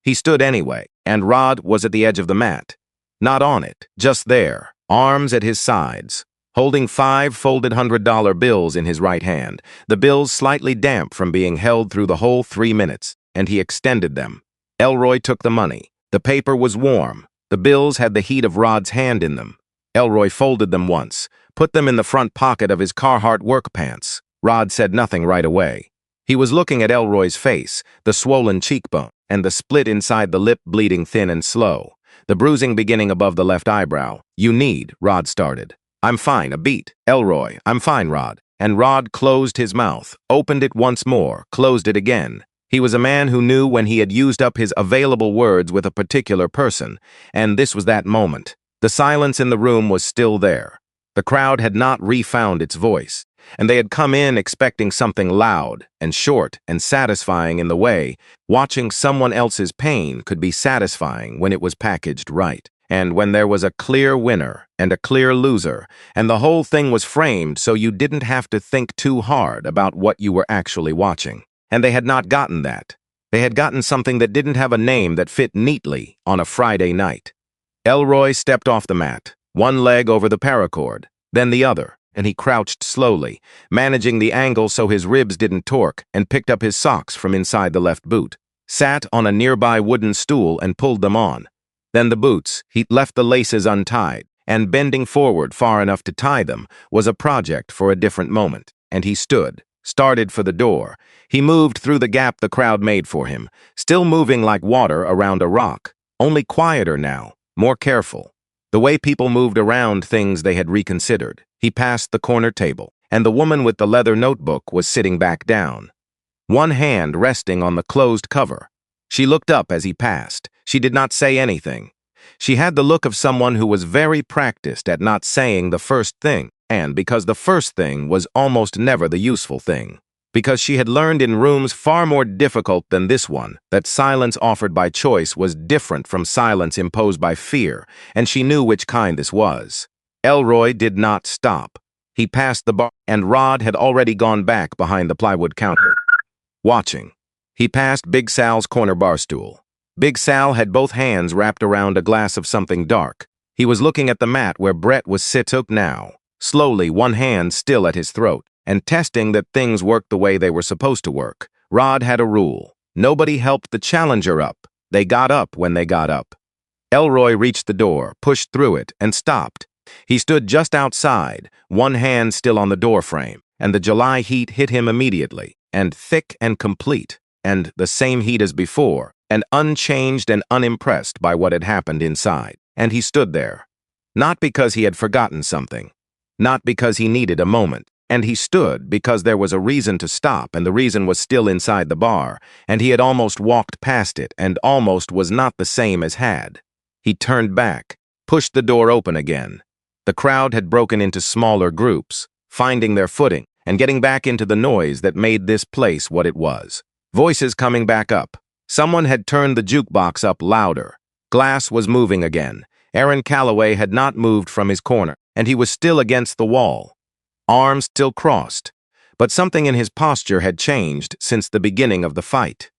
He stood anyway, and Rod was at the edge of the mat. Not on it, just there, arms at his sides, holding 5 folded $100 bills in his right hand, the bills slightly damp from being held through the whole 3 minutes, and he extended them. Elroy took the money. The paper was warm. The bills had the heat of Rod's hand in them. Elroy folded them once, put them in the front pocket of his Carhartt work pants. Rod said nothing right away. He was looking at Elroy's face, the swollen cheekbone, and the split inside the lip bleeding thin and slow, the bruising beginning above the left eyebrow. "You need," Rod started. I'm fine, a beat. Elroy, I'm fine, Rod. And Rod closed his mouth, opened it once more, closed it again. He was a man who knew when he had used up his available words with a particular person, and this was that moment. The silence in the room was still there. The crowd had not refound its voice, and they had come in expecting something loud and short and satisfying in the way. Watching someone else's pain could be satisfying when it was packaged right, and when there was a clear winner and a clear loser, and the whole thing was framed so you didn't have to think too hard about what you were actually watching. And they had not gotten that. They had gotten something that didn't have a name that fit neatly on a Friday night. Elroy stepped off the mat, one leg over the paracord, then the other, and he crouched slowly, managing the angle so his ribs didn't torque, and picked up his socks from inside the left boot, sat on a nearby wooden stool and pulled them on. Then the boots, he left the laces untied, and bending forward far enough to tie them was a project for a different moment, and he stood, started for the door. He moved through the gap the crowd made for him, still moving like water around a rock, only quieter now, more careful. The way people moved around things they had reconsidered. He passed the corner table, and the woman with the leather notebook was sitting back down, one hand resting on the closed cover. She looked up as he passed. She did not say anything. She had the look of someone who was very practiced at not saying the first thing, and because the first thing was almost never the useful thing. Because she had learned in rooms far more difficult than this one that silence offered by choice was different from silence imposed by fear, and she knew which kind this was. Elroy did not stop. He passed the bar, and Rod had already gone back behind the plywood counter, watching. He passed Big Sal's corner bar stool. Big Sal had both hands wrapped around a glass of something dark. He was looking at the mat where Brett was sitting now, slowly, one hand still at his throat, and testing that things worked the way they were supposed to work. Rod had a rule. Nobody helped the challenger up. They got up when they got up. Elroy reached the door, pushed through it, and stopped. He stood just outside, one hand still on the door frame, and the July heat hit him immediately, and thick and complete, and the same heat as before, and unchanged and unimpressed by what had happened inside. And he stood there. Not because he had forgotten something. Not because he needed a moment. And he stood because there was a reason to stop, and the reason was still inside the bar, and he had almost walked past it, and almost was not the same as had. He turned back, pushed the door open again. The crowd had broken into smaller groups, finding their footing, and getting back into the noise that made this place what it was. Voices coming back up. Someone had turned the jukebox up louder. Glass was moving again. Aaron Calloway had not moved from his corner, and he was still against the wall. Arms still crossed, but something in his posture had changed since the beginning of the fight.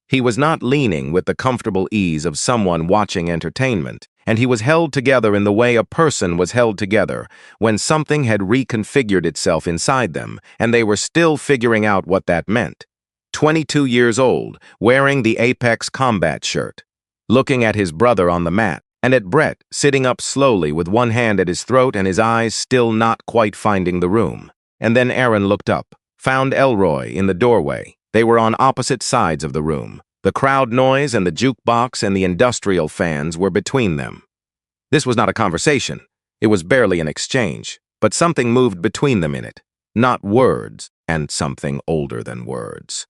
He was not leaning with the comfortable ease of someone watching entertainment, and he was held together in the way a person was held together when something had reconfigured itself inside them, and they were still figuring out what that meant. 22 years old, wearing the Apex combat shirt, looking at his brother on the mat, and at Brett, sitting up slowly with one hand at his throat and his eyes still not quite finding the room. And then Aaron looked up, found Elroy in the doorway. They were on opposite sides of the room. The crowd noise and the jukebox and the industrial fans were between them. This was not a conversation. It was barely an exchange, but something moved between them in it. Not words, and something older than words.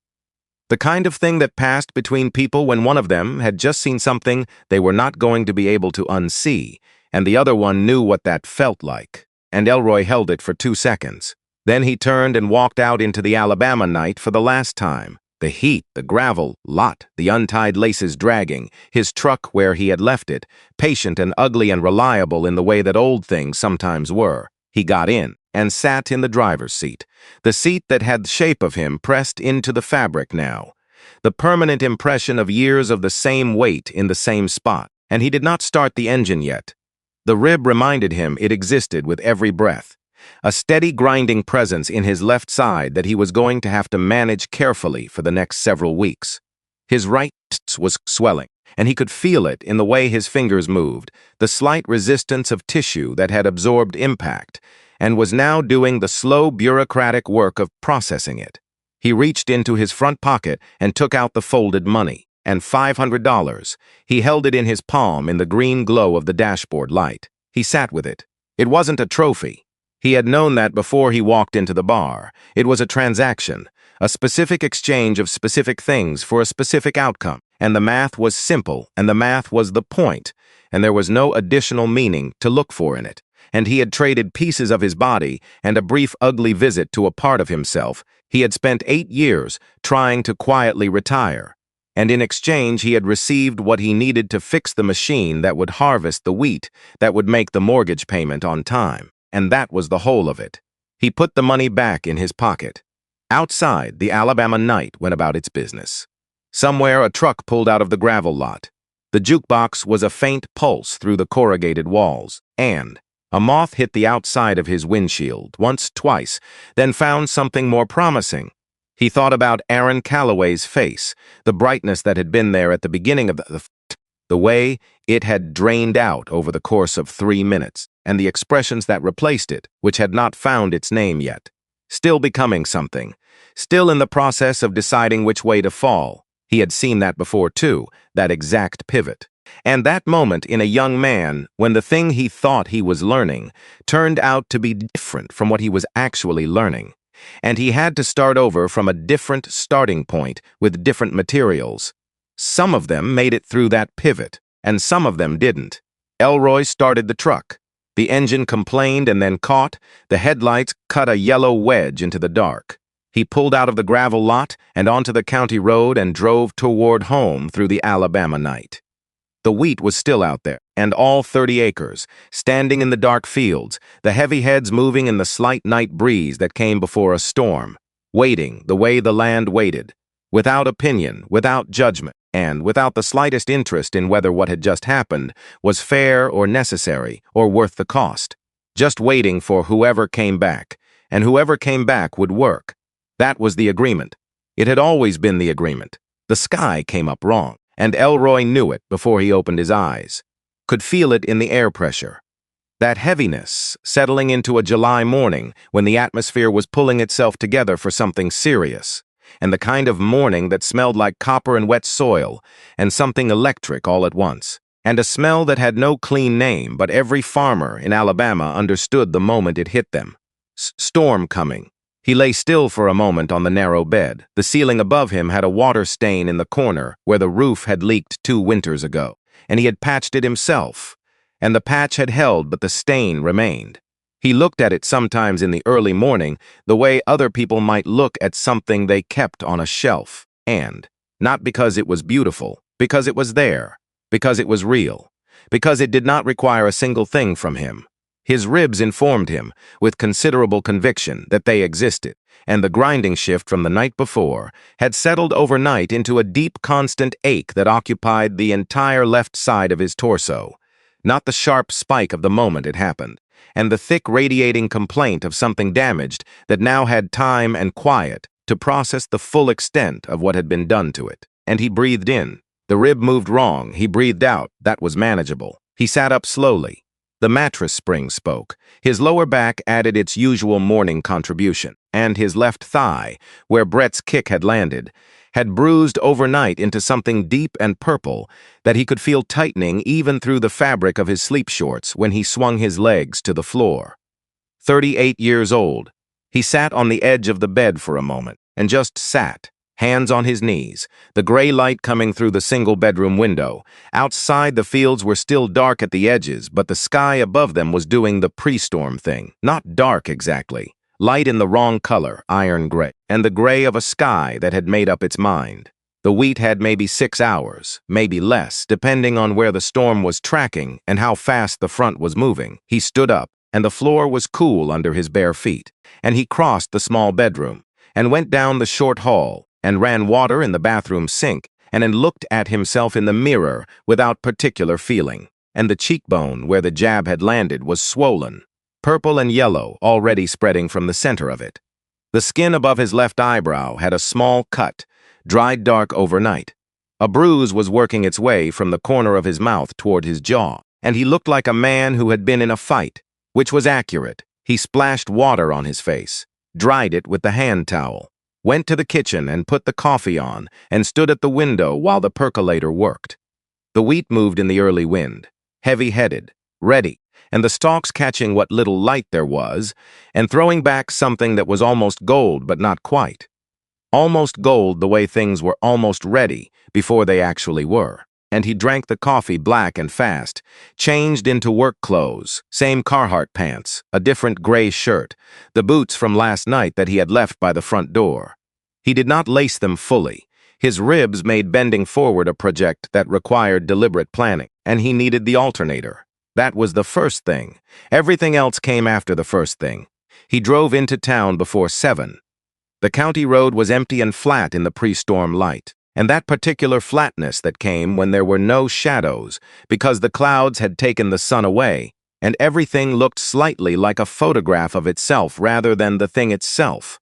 The kind of thing that passed between people when one of them had just seen something they were not going to be able to unsee, and the other one knew what that felt like. And Elroy held it for 2 seconds. Then he turned and walked out into the Alabama night for the last time. The heat, the gravel, lot, the untied laces dragging, his truck where he had left it, patient and ugly and reliable in the way that old things sometimes were. He got in and sat in the driver's seat, the seat that had the shape of him pressed into the fabric now, the permanent impression of years of the same weight in the same spot, and he did not start the engine yet. The rib reminded him it existed with every breath, a steady grinding presence in his left side that he was going to have to manage carefully for the next several weeks. His right was swelling, and he could feel it in the way his fingers moved, the slight resistance of tissue that had absorbed impact, and was now doing the slow bureaucratic work of processing it. He reached into his front pocket and took out the folded money, and $500. He held it in his palm in the green glow of the dashboard light. He sat with it, It wasn't a trophy. He had known that before he walked into the bar. It was a transaction, a specific exchange of specific things for a specific outcome. And the math was simple, and the math was the point, and there was no additional meaning to look for in it. And he had traded pieces of his body and a brief ugly visit to a part of himself. He had spent 8 years trying to quietly retire. And in exchange he had received what he needed to fix the machine that would harvest the wheat, that would make the mortgage payment on time. And that was the whole of it. He put the money back in his pocket. Outside, the Alabama night went about its business. Somewhere a truck pulled out of the gravel lot. The jukebox was a faint pulse through the corrugated walls, and a moth hit the outside of his windshield once, twice, then found something more promising. He thought about Aaron Calloway's face, the brightness that had been there at the beginning of the way it had drained out over the course of 3 minutes, and the expressions that replaced it, which had not found its name yet. Still becoming something, still in the process of deciding which way to fall. He had seen that before too, that exact pivot. And that moment in a young man when the thing he thought he was learning turned out to be different from what he was actually learning. And he had to start over from a different starting point with different materials. Some of them made it through that pivot, and some of them didn't. Elroy started the truck. The engine complained and then caught. The headlights cut a yellow wedge into the dark. He pulled out of the gravel lot and onto the county road and drove toward home through the Alabama night. The wheat was still out there, and all 30 acres, standing in the dark fields, the heavy heads moving in the slight night breeze that came before a storm, waiting the way the land waited, without opinion, without judgment, and without the slightest interest in whether what had just happened was fair or necessary or worth the cost, just waiting for whoever came back, and whoever came back would work. That was the agreement. It had always been the agreement. The sky came up wrong, and Elroy knew it before he opened his eyes, could feel it in the air pressure. That heaviness settling into a July morning when the atmosphere was pulling itself together for something serious, and the kind of morning that smelled like copper and wet soil, and something electric all at once, and a smell that had no clean name, but every farmer in Alabama understood the moment it hit them. Storm coming. He lay still for a moment on the narrow bed. The ceiling above him had a water stain in the corner where the roof had leaked 2 winters ago, and he had patched it himself, and the patch had held but the stain remained. He looked at it sometimes in the early morning the way other people might look at something they kept on a shelf, and, not because it was beautiful, because it was there, because it was real, because it did not require a single thing from him. His ribs informed him, with considerable conviction, that they existed, and the grinding shift from the night before had settled overnight into a deep, constant ache that occupied the entire left side of his torso, not the sharp spike of the moment it happened, and the thick, radiating complaint of something damaged that now had time and quiet to process the full extent of what had been done to it. And he breathed in. The rib moved wrong. He breathed out. That was manageable. He sat up slowly. The mattress spring spoke. His lower back added its usual morning contribution, and his left thigh, where Brett's kick had landed, had bruised overnight into something deep and purple that he could feel tightening even through the fabric of his sleep shorts when he swung his legs to the floor. 38 years old, he sat on the edge of the bed for a moment, and just sat, hands on his knees, the gray light coming through the single-bedroom window. Outside, the fields were still dark at the edges, but the sky above them was doing the pre-storm thing. Not dark exactly, light in the wrong color, iron gray, and the gray of a sky that had made up its mind. The wheat had maybe 6 hours, maybe less, depending on where the storm was tracking and how fast the front was moving. He stood up, and the floor was cool under his bare feet, and he crossed the small bedroom, and went down the short hall, and ran water in the bathroom sink, and then looked at himself in the mirror without particular feeling, and the cheekbone where the jab had landed was swollen, purple and yellow already spreading from the center of it. The skin above his left eyebrow had a small cut, dried dark overnight. A bruise was working its way from the corner of his mouth toward his jaw, and he looked like a man who had been in a fight, which was accurate. He splashed water on his face, dried it with the hand towel, went to the kitchen and put the coffee on, and stood at the window while the percolator worked. The wheat moved in the early wind, heavy-headed, ready, and the stalks catching what little light there was, and throwing back something that was almost gold but not quite. Almost gold the way things were almost ready before they actually were. And he drank the coffee black and fast, changed into work clothes, same Carhartt pants, a different gray shirt, the boots from last night that he had left by the front door. He did not lace them fully. His ribs made bending forward a project that required deliberate planning, and he needed the alternator. That was the first thing. Everything else came after the first thing. He drove into town before 7. The county road was empty and flat in the pre-storm light, and that particular flatness that came when there were no shadows because the clouds had taken the sun away, and everything looked slightly like a photograph of itself rather than the thing itself.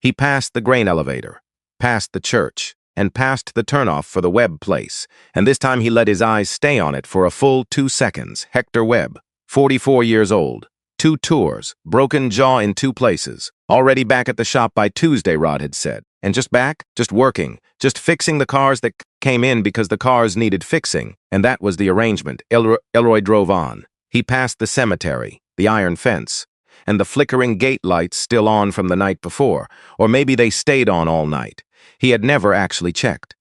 He passed the grain elevator, past the church, and past the turnoff for the Webb place, and this time he let his eyes stay on it for a full 2 seconds. Hector Webb, 44 years old. 2 tours, broken jaw in 2 places. Already back at the shop by Tuesday, Rod had said. And just back, just working, just fixing the cars that came in because the cars needed fixing, and that was the arrangement. Elroy drove on. He passed the cemetery, the iron fence, and the flickering gate lights still on from the night before, or maybe they stayed on all night. He had never actually checked.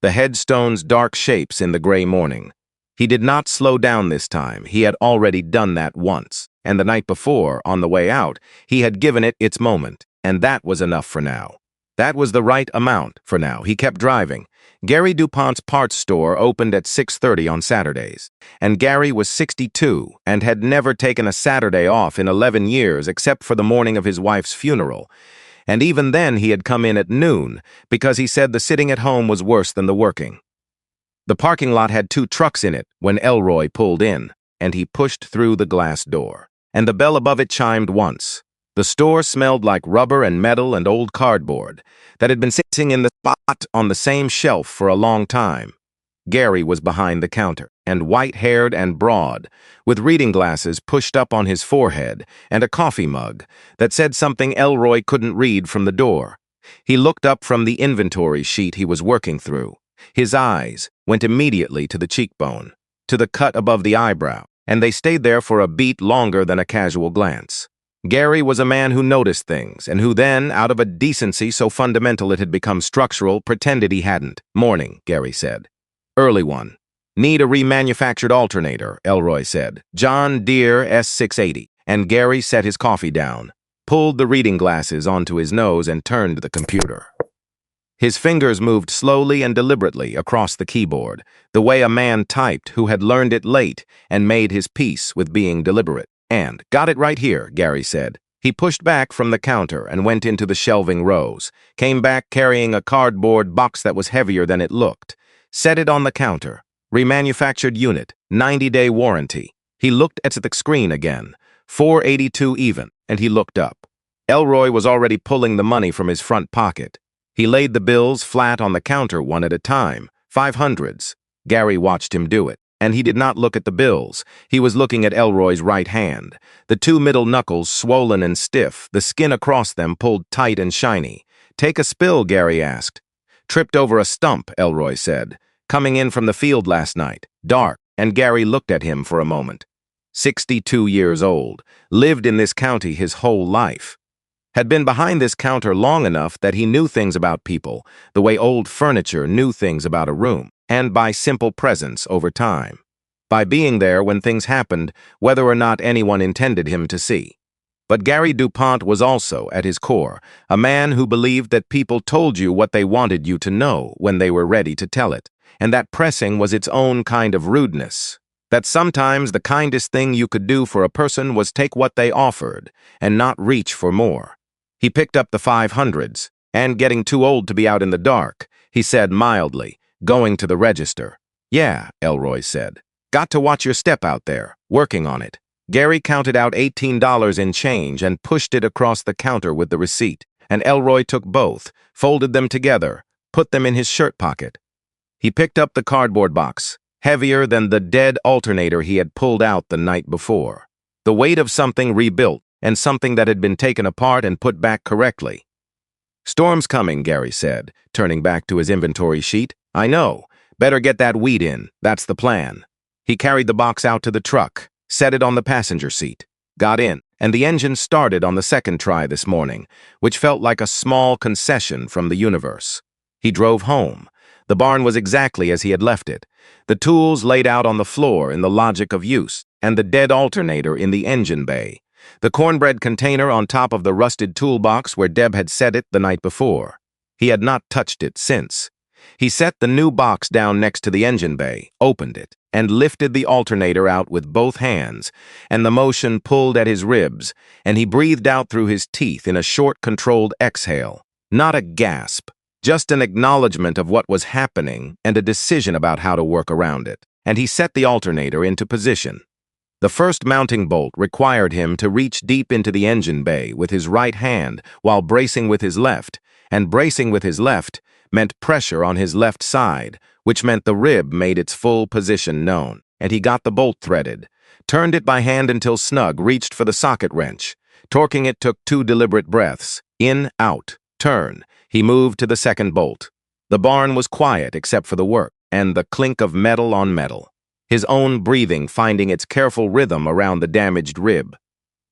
The headstones' dark shapes in the gray morning. He did not slow down this time. He had already done that once. And the night before, on the way out, he had given it its moment, and that was enough for now. That was the right amount for now. He kept driving. Gary DuPont's parts store opened at 6:30 on Saturdays, and Gary was 62 and had never taken a Saturday off in 11 years except for the morning of his wife's funeral. And even then he had come in at noon because he said the sitting at home was worse than the working. The parking lot had 2 trucks in it when Elroy pulled in, and he pushed through the glass door. And the bell above it chimed once. The store smelled like rubber and metal and old cardboard that had been sitting in the spot on the same shelf for a long time. Gary was behind the counter, and white-haired and broad, with reading glasses pushed up on his forehead and a coffee mug that said something Elroy couldn't read from the door. He looked up from the inventory sheet he was working through. His eyes went immediately to the cheekbone, to the cut above the eyebrow, and they stayed there for a beat longer than a casual glance. Gary was a man who noticed things, and who then, out of a decency so fundamental it had become structural, pretended he hadn't. Morning, Gary said. Early one. Need a remanufactured alternator, Elroy said. John Deere S680. And Gary set his coffee down, pulled the reading glasses onto his nose, and turned the computer. His fingers moved slowly and deliberately across the keyboard, the way a man typed who had learned it late and made his peace with being deliberate. And, got it right here, Gary said. He pushed back from the counter and went into the shelving rows, came back carrying a cardboard box that was heavier than it looked, set it on the counter. Remanufactured unit, 90-day warranty. He looked at the screen again, 482 even, and he looked up. Elroy was already pulling the money from his front pocket. He laid the bills flat on the counter one at a time, 500s. Gary watched him do it, and he did not look at the bills. He was looking at Elroy's right hand, the 2 middle knuckles swollen and stiff, the skin across them pulled tight and shiny. Take a spill, Gary asked. Tripped over a stump, Elroy said. Coming in from the field last night, dark, and Gary looked at him for a moment. 62 years old, lived in this county his whole life. Had been behind this counter long enough that he knew things about people, the way old furniture knew things about a room, and by simple presence over time. By being there when things happened, whether or not anyone intended him to see. But Gary DuPont was also, at his core, a man who believed that people told you what they wanted you to know when they were ready to tell it, and that pressing was its own kind of rudeness. That sometimes the kindest thing you could do for a person was take what they offered and not reach for more. He picked up the 500s, and getting too old to be out in the dark, he said mildly, going to the register. Yeah, Elroy said. Got to watch your step out there, working on it. Gary counted out $18 in change and pushed it across the counter with the receipt, and Elroy took both, folded them together, put them in his shirt pocket. He picked up the cardboard box, heavier than the dead alternator he had pulled out the night before. The weight of something rebuilt, and something that had been taken apart and put back correctly. Storm's coming, Gary said, turning back to his inventory sheet. I know. Better get that wheat in. That's the plan. He carried the box out to the truck, set it on the passenger seat, got in, and the engine started on the second try this morning, which felt like a small concession from the universe. He drove home. The barn was exactly as he had left it. The tools laid out on the floor in the logic of use, and the dead alternator in the engine bay. The cornbread container on top of the rusted toolbox where Deb had set it the night before. He had not touched it since. He set the new box down next to the engine bay, opened it, and lifted the alternator out with both hands, and the motion pulled at his ribs, and he breathed out through his teeth in a short, controlled exhale. Not a gasp, just an acknowledgement of what was happening and a decision about how to work around it. And he set the alternator into position. The first mounting bolt required him to reach deep into the engine bay with his right hand while bracing with his left, and bracing with his left meant pressure on his left side, which meant the rib made its full position known, and he got the bolt threaded, turned it by hand until snug, reached for the socket wrench. Torquing it took 2 deliberate breaths. In, out, turn. He moved to the second bolt. The barn was quiet except for the work and the clink of metal on metal. His own breathing finding its careful rhythm around the damaged rib.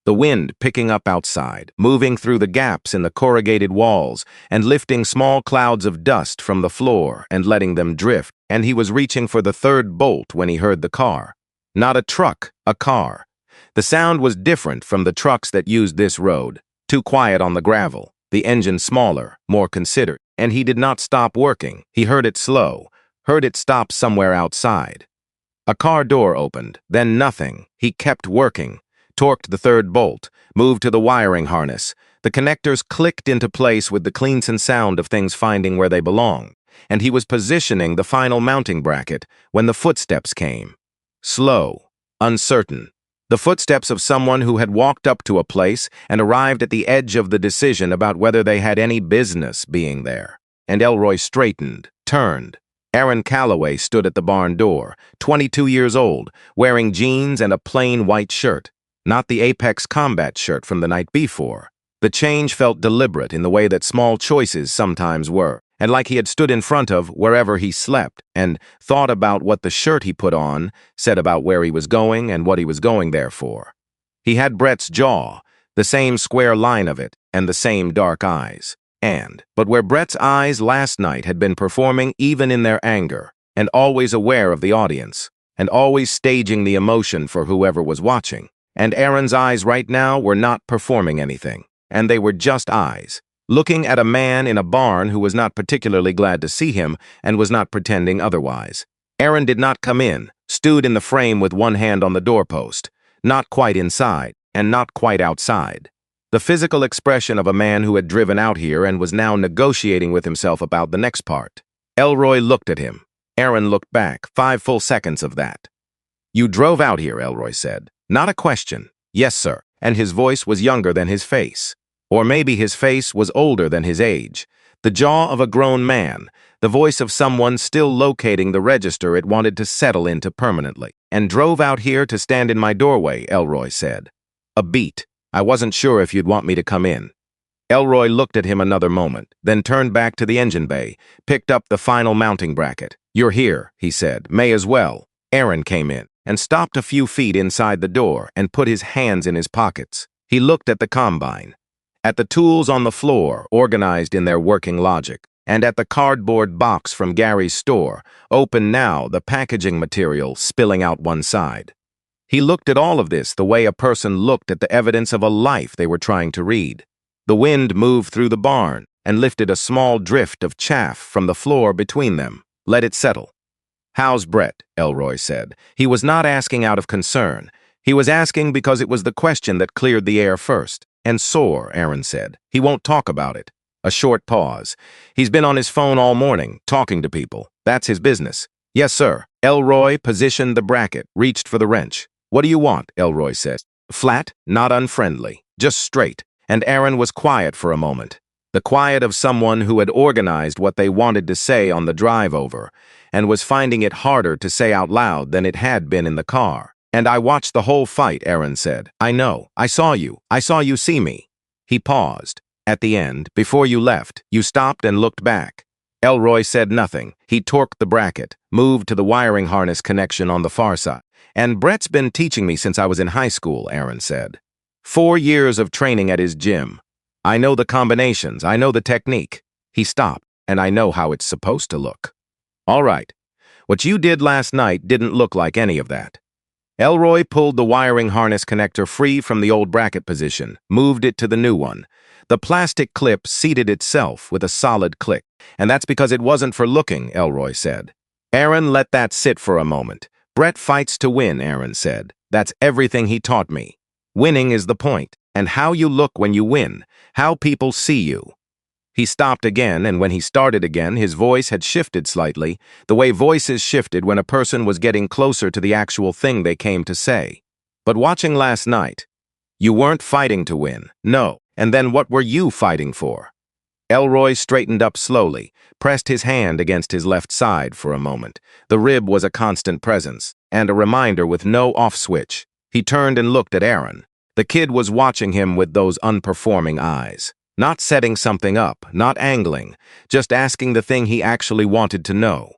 The wind picking up outside, moving through the gaps in the corrugated walls and lifting small clouds of dust from the floor and letting them drift, and he was reaching for the third bolt when he heard the car. Not a truck, a car. The sound was different from the trucks that used this road, too quiet on the gravel, the engine smaller, more considered, and he did not stop working. He heard it slow, heard it stop somewhere outside. A car door opened, then nothing. He kept working, torqued the third bolt, moved to the wiring harness. The connectors clicked into place with the clean sound of things finding where they belong, and he was positioning the final mounting bracket when the footsteps came. Slow, uncertain. The footsteps of someone who had walked up to a place and arrived at the edge of the decision about whether they had any business being there. And Elroy straightened, turned. Aaron Calloway stood at the barn door, 22 years old, wearing jeans and a plain white shirt, not the Apex combat shirt from the night before. The change felt deliberate in the way that small choices sometimes were, and like he had stood in front of wherever he slept and thought about what the shirt he put on said about where he was going and what he was going there for. He had Brett's jaw, the same square line of it, and the same dark eyes. But where Brett's eyes last night had been performing even in their anger, and always aware of the audience, and always staging the emotion for whoever was watching, and Aaron's eyes right now were not performing anything, and they were just eyes, looking at a man in a barn who was not particularly glad to see him and was not pretending otherwise. Aaron did not come in, stood in the frame with one hand on the doorpost, not quite inside, and not quite outside. The physical expression of a man who had driven out here and was now negotiating with himself about the next part. Elroy looked at him. Aaron looked back, 5 full seconds of that. "You drove out here," Elroy said. "Not a question." "Yes, sir." And his voice was younger than his face. Or maybe his face was older than his age. The jaw of a grown man, the voice of someone still locating the register it wanted to settle into permanently. "And drove out here to stand in my doorway," Elroy said. "A beat. I wasn't sure if you'd want me to come in." Elroy looked at him another moment, then turned back to the engine bay, picked up the final mounting bracket. "You're here," he said. "May as well." Aaron came in and stopped a few feet inside the door and put his hands in his pockets. He looked at the combine, at the tools on the floor organized in their working logic, and at the cardboard box from Gary's store, open now, the packaging material spilling out one side. He looked at all of this the way a person looked at the evidence of a life they were trying to read. The wind moved through the barn and lifted a small drift of chaff from the floor between them. Let it settle. "How's Brett?" Elroy said. He was not asking out of concern. He was asking because it was the question that cleared the air first. "And sore," Aaron said. "He won't talk about it." A short pause. "He's been on his phone all morning, talking to people. That's his business." "Yes, sir." Elroy positioned the bracket, reached for the wrench. "What do you want?" Elroy said. Flat, not unfriendly, just straight. And Aaron was quiet for a moment. The quiet of someone who had organized what they wanted to say on the drive over, and was finding it harder to say out loud than it had been in the car. "And I watched the whole fight," Aaron said. "I know. I saw you. I saw you see me." He paused. "At the end, before you left, you stopped and looked back." Elroy said nothing. He torqued the bracket, moved to the wiring harness connection on the far side, And Brett's been teaching me since I was in high school, Aaron said. 4 years of training at his gym. I know the combinations, I know the technique. He stopped, and I know how it's supposed to look. All right, what you did last night didn't look like any of that. Elroy pulled the wiring harness connector free from the old bracket position, moved it to the new one. The plastic clip seated itself with a solid click, and that's because it wasn't for looking, Elroy said. Aaron let that sit for a moment. Brett fights to win, Aaron said. That's everything he taught me. Winning is the point, and how you look when you win, how people see you. He stopped again, and when he started again, his voice had shifted slightly, the way voices shifted when a person was getting closer to the actual thing they came to say. But watching last night, you weren't fighting to win, no, and then what were you fighting for? Elroy straightened up slowly, pressed his hand against his left side for a moment. The rib was a constant presence, and a reminder with no off switch. He turned and looked at Aaron. The kid was watching him with those unperforming eyes. Not setting something up, not angling, just asking the thing he actually wanted to know.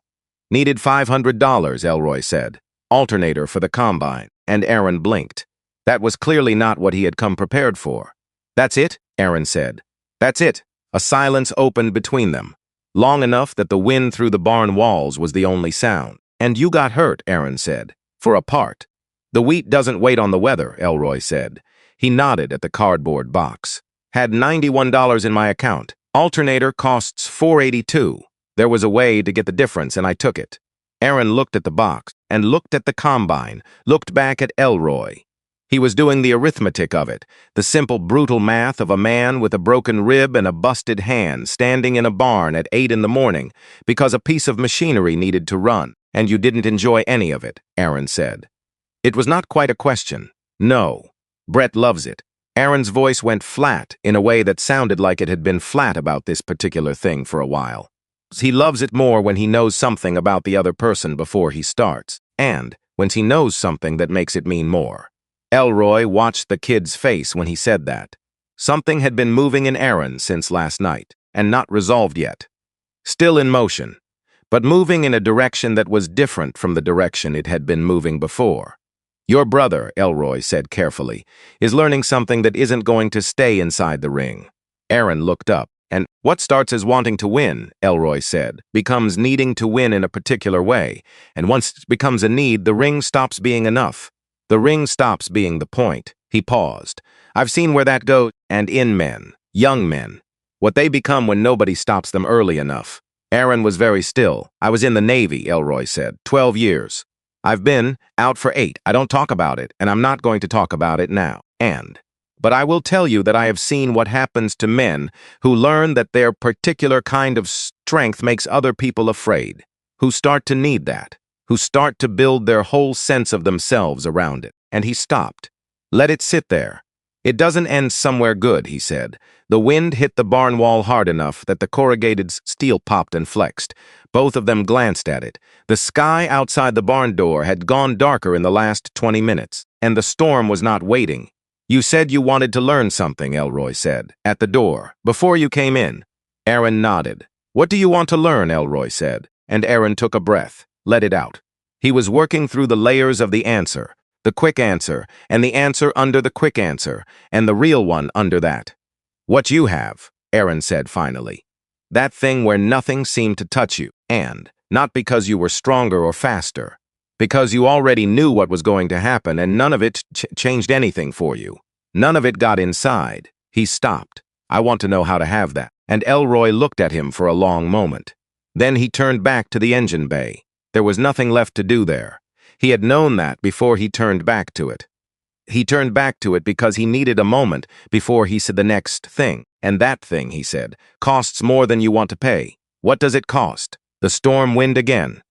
Needed $500, Elroy said. Alternator for the combine, and Aaron blinked. That was clearly not what he had come prepared for. That's it, Aaron said. That's it. A silence opened between them, long enough that the wind through the barn walls was the only sound. And you got hurt, Aaron said, for a part. The wheat doesn't wait on the weather, Elroy said. He nodded at the cardboard box. Had $91 in my account. Alternator costs $482. There was a way to get the difference, and I took it. Aaron looked at the box, and looked at the combine, looked back at Elroy. He was doing the arithmetic of it, the simple, brutal math of a man with a broken rib and a busted hand standing in a barn at 8 in the morning because a piece of machinery needed to run, and you didn't enjoy any of it, Aaron said. It was not quite a question. No. Brett loves it. Aaron's voice went flat in a way that sounded like it had been flat about this particular thing for a while. He loves it more when he knows something about the other person before he starts, and when he knows something that makes it mean more. Elroy watched the kid's face when he said that. Something had been moving in Aaron since last night, and not resolved yet. Still in motion, but moving in a direction that was different from the direction it had been moving before. Your brother, Elroy said carefully, is learning something that isn't going to stay inside the ring. Aaron looked up, and what starts as wanting to win, Elroy said, becomes needing to win in a particular way, and once it becomes a need, the ring stops being enough. The ring stops being the point. He paused. I've seen where that goes, and in men, young men, what they become when nobody stops them early enough. Aaron was very still. I was in the Navy, Elroy said, 12 years. I've been out for 8. I don't talk about it, and I'm not going to talk about it now. But I will tell you that I have seen what happens to men who learn that their particular kind of strength makes other people afraid, who start to need that, who start to build their whole sense of themselves around it. And he stopped. Let it sit there. It doesn't end somewhere good, he said. The wind hit the barn wall hard enough that the corrugated steel popped and flexed. Both of them glanced at it. The sky outside the barn door had gone darker in the last 20 minutes, and the storm was not waiting. You said you wanted to learn something, Elroy said, at the door, before you came in. Aaron nodded. What do you want to learn, Elroy said, and Aaron took a breath, let it out. He was working through the layers of the answer, the quick answer, and the answer under the quick answer, and the real one under that. What you have, Aaron said finally. That thing where nothing seemed to touch you, and not because you were stronger or faster, because you already knew what was going to happen and none of it changed anything for you. None of it got inside. He stopped. I want to know how to have that. And Elroy looked at him for a long moment. Then he turned back to the engine bay. There was nothing left to do there. He had known that before he turned back to it. He turned back to it because he needed a moment before he said the next thing. And that thing, he said, costs more than you want to pay. What does it cost? The storm wind again.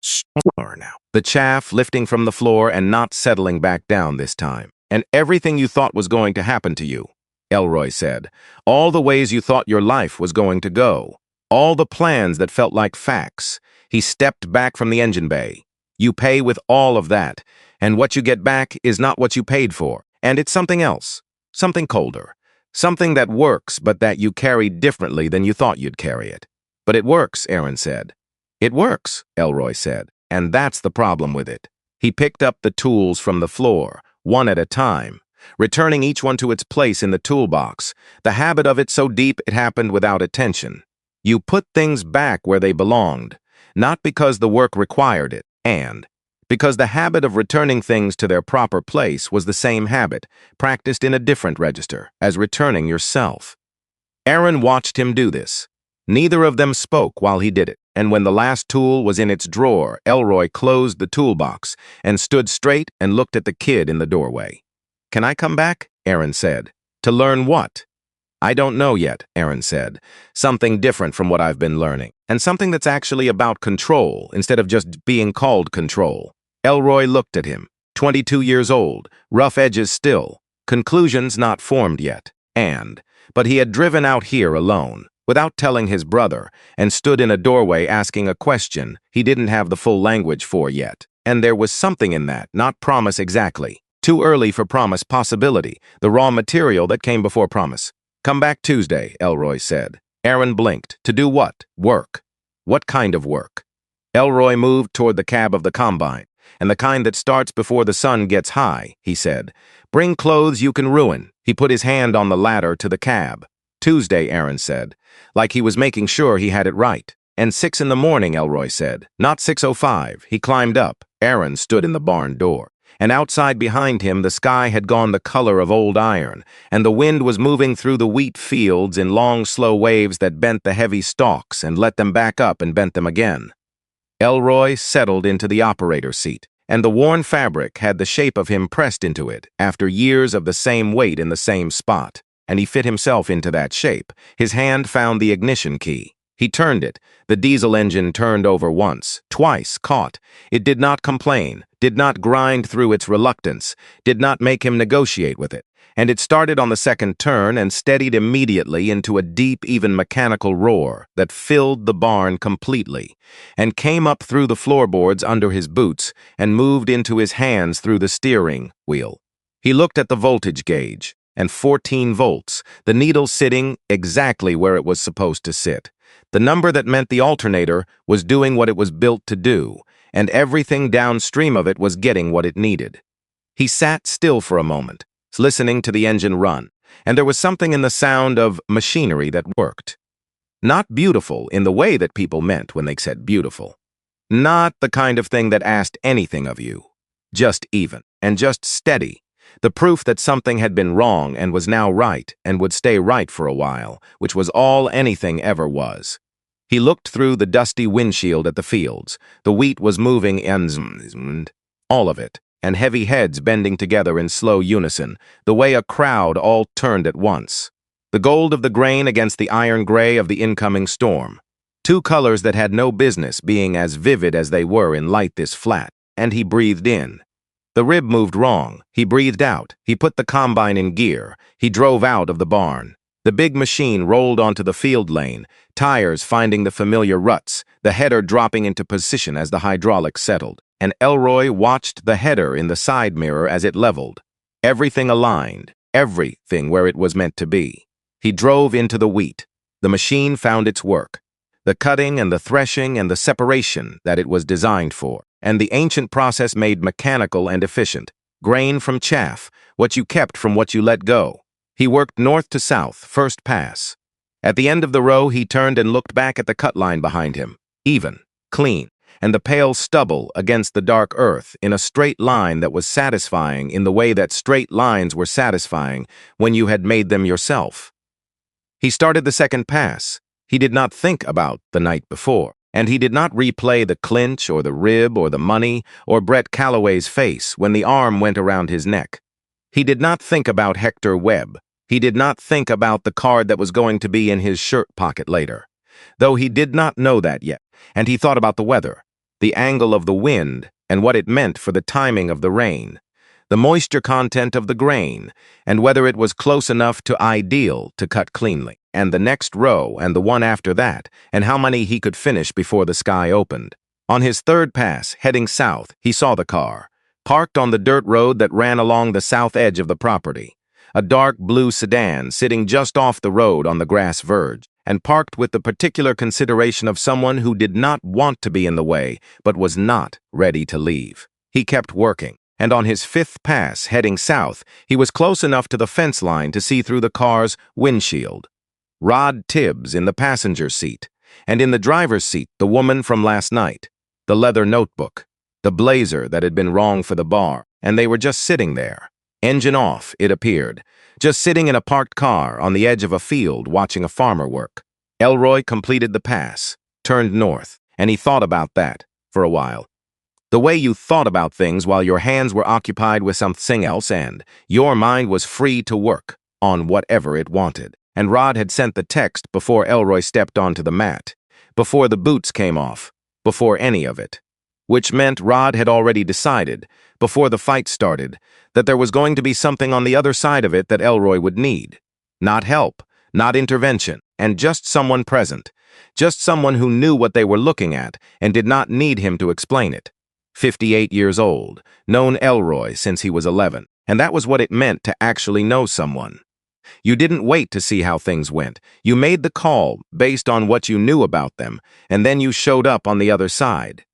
Now. The chaff lifting from the floor and not settling back down this time. And everything you thought was going to happen to you, Elroy said. All the ways you thought your life was going to go. All the plans that felt like facts. He stepped back from the engine bay. You pay with all of that, and what you get back is not what you paid for, and it's something else, something colder, something that works but that you carry differently than you thought you'd carry it. But it works, Aaron said. It works, Elroy said, and that's the problem with it. He picked up the tools from the floor, one at a time, returning each one to its place in the toolbox, the habit of it so deep it happened without attention. You put things back where they belonged, not because the work required it, and because the habit of returning things to their proper place was the same habit, practiced in a different register, as returning yourself. Aaron watched him do this. Neither of them spoke while he did it, and when the last tool was in its drawer, Elroy closed the toolbox and stood straight and looked at the kid in the doorway. "Can I come back?" Aaron said. "To learn what?" "I don't know yet," Aaron said. "Something different from what I've been learning, and something that's actually about control instead of just being called control." Elroy looked at him, 22 years old, rough edges still, conclusions not formed yet, but he had driven out here alone, without telling his brother, and stood in a doorway asking a question he didn't have the full language for yet. And there was something in that, not promise exactly. Too early for promise, possibility, the raw material that came before promise. "Come back Tuesday," Elroy said. Aaron blinked. "To do what?" "Work." "What kind of work?" Elroy moved toward the cab of the combine. "And the kind that starts before the sun gets high," he said. "Bring clothes you can ruin." He put his hand on the ladder to the cab. "Tuesday," Aaron said, like he was making sure he had it right. "And 6 in the morning," Elroy said. "Not 6:05. He climbed up. Aaron stood in the barn door. And outside behind him the sky had gone the color of old iron, and the wind was moving through the wheat fields in long, slow waves that bent the heavy stalks and let them back up and bent them again. Elroy settled into the operator seat, and the worn fabric had the shape of him pressed into it after years of the same weight in the same spot, and he fit himself into that shape. His hand found the ignition key. He turned it. The diesel engine turned over once, twice, caught. It did not complain, did not grind through its reluctance, did not make him negotiate with it. And it started on the second turn and steadied immediately into a deep, even mechanical roar that filled the barn completely, and came up through the floorboards under his boots and moved into his hands through the steering wheel. He looked at the voltage gauge, and 14 volts, the needle sitting exactly where it was supposed to sit. The number that meant the alternator was doing what it was built to do, and everything downstream of it was getting what it needed. He sat still for a moment, listening to the engine run, and there was something in the sound of machinery that worked. Not beautiful in the way that people meant when they said beautiful. Not the kind of thing that asked anything of you. Just even, and just steady. The proof that something had been wrong and was now right and would stay right for a while, which was all anything ever was. He looked through the dusty windshield at the fields. The wheat was moving and all of it, and heavy heads bending together in slow unison, the way a crowd all turned at once. The gold of the grain against the iron gray of the incoming storm. Two colors that had no business being as vivid as they were in light this flat, and he breathed in. The rib moved wrong. He breathed out. He put the combine in gear. He drove out of the barn. The big machine rolled onto the field lane, tires finding the familiar ruts, the header dropping into position as the hydraulics settled, and Elroy watched the header in the side mirror as it leveled. Everything aligned, everything where it was meant to be. He drove into the wheat. The machine found its work. The cutting and the threshing and the separation that it was designed for, and the ancient process made mechanical and efficient. Grain from chaff, what you kept from what you let go. He worked north to south, first pass. At the end of the row, he turned and looked back at the cut line behind him, even, clean, and the pale stubble against the dark earth in a straight line that was satisfying in the way that straight lines were satisfying when you had made them yourself. He started the second pass. He did not think about the night before, and he did not replay the clinch or the rib or the money or Brett Calloway's face when the arm went around his neck. He did not think about Hector Webb. He did not think about the card that was going to be in his shirt pocket later, though he did not know that yet, and he thought about the weather, the angle of the wind, and what it meant for the timing of the rain, the moisture content of the grain, and whether it was close enough to ideal to cut cleanly, and the next row and the one after that, and how many he could finish before the sky opened. On his third pass, heading south, he saw the car, parked on the dirt road that ran along the south edge of the property. A dark blue sedan sitting just off the road on the grass verge, and parked with the particular consideration of someone who did not want to be in the way, but was not ready to leave. He kept working, and on his fifth pass heading south, he was close enough to the fence line to see through the car's windshield. Rod Tibbs in the passenger seat, and in the driver's seat the woman from last night, the leather notebook, the blazer that had been wrong for the bar, and they were just sitting there. Engine off, it appeared, just sitting in a parked car on the edge of a field watching a farmer work. Elroy completed the pass, turned north, and he thought about that for a while. The way you thought about things while your hands were occupied with something else and your mind was free to work on whatever it wanted. And Rod had sent the text before Elroy stepped onto the mat, before the boots came off, before any of it. Which meant Rod had already decided, before the fight started, that there was going to be something on the other side of it that Elroy would need. Not help, not intervention, and just someone present. Just someone who knew what they were looking at and did not need him to explain it. 58 years old, known Elroy since he was 11, and that was what it meant to actually know someone. You didn't wait to see how things went. You made the call based on what you knew about them, and then you showed up on the other side.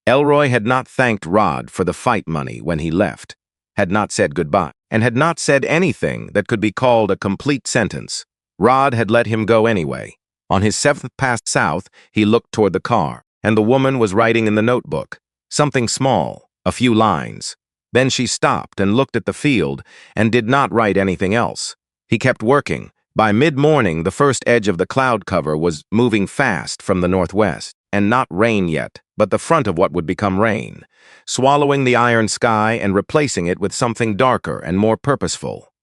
Elroy had not thanked Rod for the fight money when he left, had not said goodbye, and had not said anything that could be called a complete sentence. Rod had let him go anyway. On his seventh pass south, he looked toward the car, and the woman was writing in the notebook. Something small, a few lines. Then she stopped and looked at the field and did not write anything else. He kept working. By mid-morning, the first edge of the cloud cover was moving fast from the northwest, and not rain yet, but the front of what would become rain, swallowing the iron sky and replacing it with something darker and more purposeful.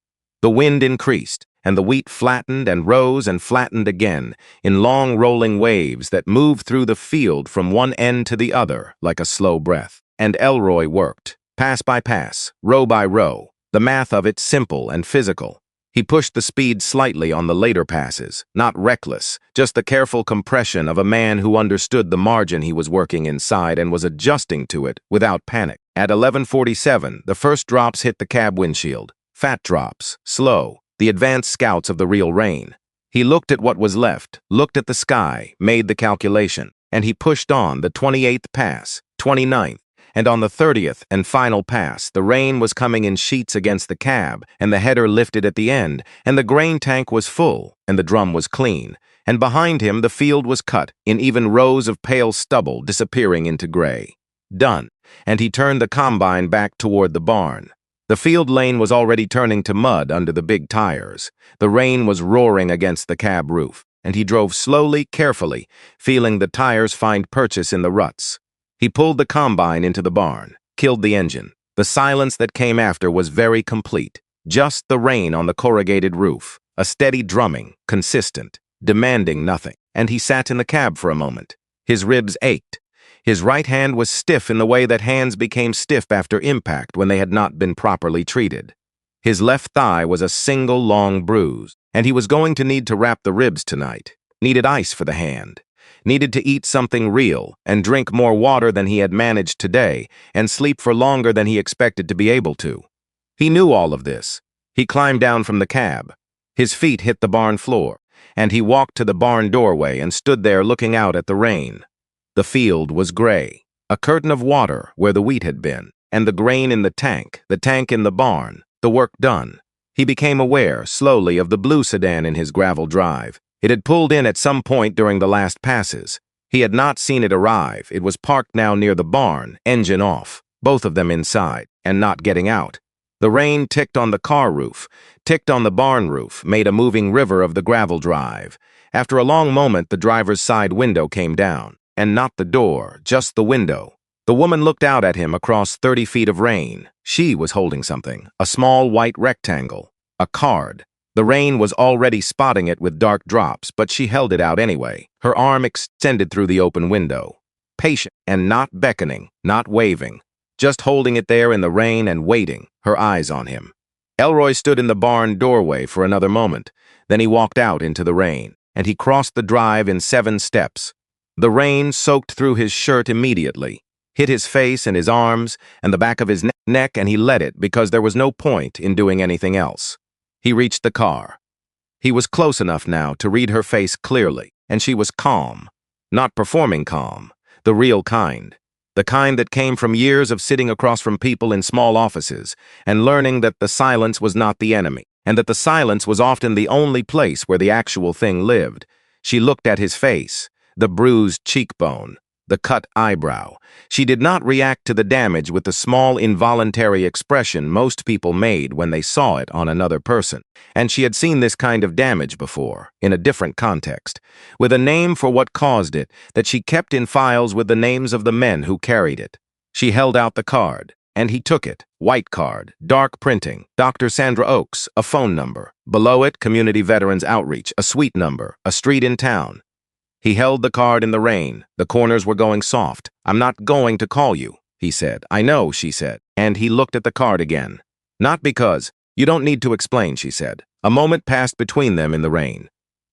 The wind increased, and the wheat flattened and rose and flattened again in long rolling waves that moved through the field from one end to the other like a slow breath. And Elroy worked, pass by pass, row by row, the math of it simple and physical. He pushed the speed slightly on the later passes, not reckless, just the careful compression of a man who understood the margin he was working inside and was adjusting to it without panic. At 11:47, the first drops hit the cab windshield. Fat drops, slow, the advanced scouts of the real rain. He looked at what was left, looked at the sky, made the calculation, and he pushed on the 28th pass, 29th, and on the 30th and final pass, the rain was coming in sheets against the cab, and the header lifted at the end, and the grain tank was full, and the drum was clean, and behind him the field was cut in even rows of pale stubble disappearing into gray. Done, and he turned the combine back toward the barn. The field lane was already turning to mud under the big tires. The rain was roaring against the cab roof, and he drove slowly, carefully, feeling the tires find purchase in the ruts. He pulled the combine into the barn, killed the engine. The silence that came after was very complete. Just the rain on the corrugated roof, a steady drumming, consistent, demanding nothing. And he sat in the cab for a moment. His ribs ached. His right hand was stiff in the way that hands became stiff after impact when they had not been properly treated. His left thigh was a single long bruise, and he was going to need to wrap the ribs tonight. Needed ice for the hand. Needed to eat something real and drink more water than he had managed today and sleep for longer than he expected to be able to. He knew all of this. He climbed down from the cab. His feet hit the barn floor, and he walked to the barn doorway and stood there looking out at the rain. The field was gray, a curtain of water where the wheat had been, and the grain in the tank in the barn, the work done. He became aware, slowly, of the blue sedan in his gravel drive. It had pulled in at some point during the last passes. He had not seen it arrive. It was parked now near the barn, engine off, both of them inside, and not getting out. The rain ticked on the car roof, ticked on the barn roof, made a moving river of the gravel drive. After a long moment, the driver's side window came down. And not the door, just the window. The woman looked out at him across 30 feet of rain. She was holding something, a small white rectangle, a card. The rain was already spotting it with dark drops, but she held it out anyway, her arm extended through the open window. Patient and not beckoning, not waving, just holding it there in the rain and waiting, her eyes on him. Elroy stood in the barn doorway for another moment. Then he walked out into the rain, and he crossed the drive in 7 steps. The rain soaked through his shirt immediately, hit his face and his arms and the back of his neck, and he let it because there was no point in doing anything else. He reached the car. He was close enough now to read her face clearly, and she was calm, not performing calm, the real kind. the kind that came from years of sitting across from people in small offices and learning that the silence was not the enemy, and that the silence was often the only place where the actual thing lived. She looked at his face, the bruised cheekbone, the cut eyebrow. She did not react to the damage with the small involuntary expression most people made when they saw it on another person. And she had seen this kind of damage before, in a different context, with a name for what caused it that she kept in files with the names of the men who carried it. She held out the card, and he took it. White card, dark printing, Dr. Sandra Oaks, a phone number. Below it, Community Veterans Outreach, a suite number, a street in town. He held the card in the rain. The corners were going soft. "I'm not going to call you," he said. "I know," she said. And he looked at the card again. "Not because. You don't need to explain," she said. A moment passed between them in the rain.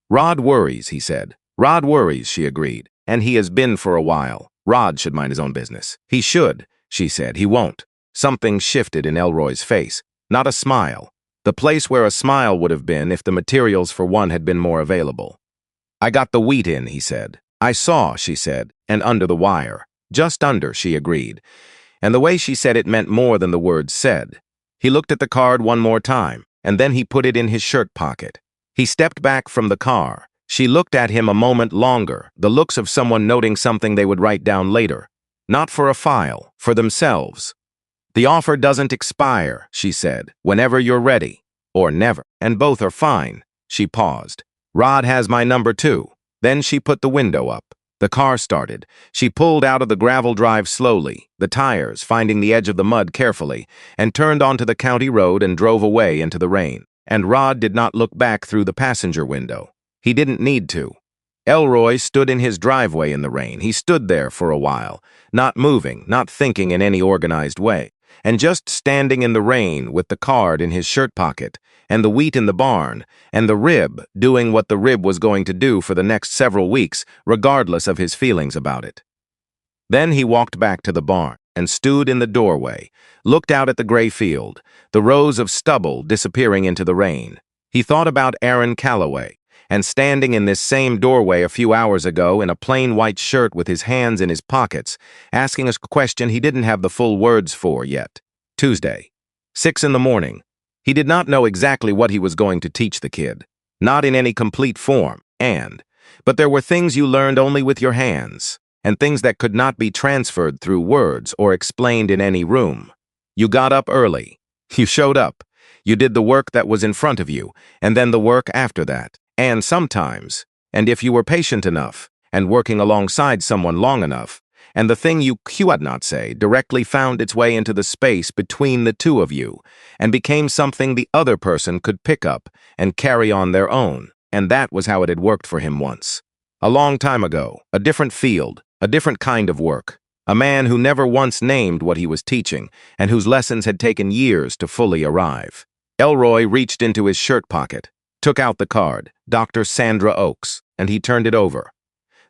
"Rod worries," he said. "Rod worries," she agreed. "And he has been for a while. Rod should mind his own business." "He should," she said. "He won't." Something shifted in Elroy's face. Not a smile. The place where a smile would have been if the materials for one had been more available. "I got the wheat in," he said. "I saw," she said, "and under the wire." "Just under," she agreed. And the way she said it meant more than the words said. He looked at the card one more time, and then he put it in his shirt pocket. He stepped back from the car. She looked at him a moment longer, the looks of someone noting something they would write down later. Not for a file, for themselves. "The offer doesn't expire," she said, "whenever you're ready. Or never. And both are fine." She paused. "Rod has my number too." Then she put the window up. The car started. She pulled out of the gravel drive slowly, the tires finding the edge of the mud carefully, and turned onto the county road and drove away into the rain. And Rod did not look back through the passenger window. He didn't need to. Elroy stood in his driveway in the rain. He stood there for a while, not moving, not thinking in any organized way, and just standing in the rain with the card in his shirt pocket, and the wheat in the barn, and the rib doing what the rib was going to do for the next several weeks, regardless of his feelings about it. Then he walked back to the barn and stood in the doorway, looked out at the gray field, the rows of stubble disappearing into the rain. He thought about Aaron Calloway, and standing in this same doorway a few hours ago in a plain white shirt with his hands in his pockets, asking a question he didn't have the full words for yet. Tuesday, 6 in the morning. He did not know exactly what he was going to teach the kid, not in any complete form, but there were things you learned only with your hands, and things that could not be transferred through words or explained in any room. You got up early. You showed up. You did the work that was in front of you, and then the work after that. And sometimes, and if you were patient enough, and working alongside someone long enough, and the thing you could not say directly found its way into the space between the two of you, and became something the other person could pick up and carry on their own, and that was how it had worked for him once. A long time ago, a different field, a different kind of work, a man who never once named what he was teaching, and whose lessons had taken years to fully arrive. Elroy reached into his shirt pocket, took out the card, Dr. Sandra Oaks, and he turned it over.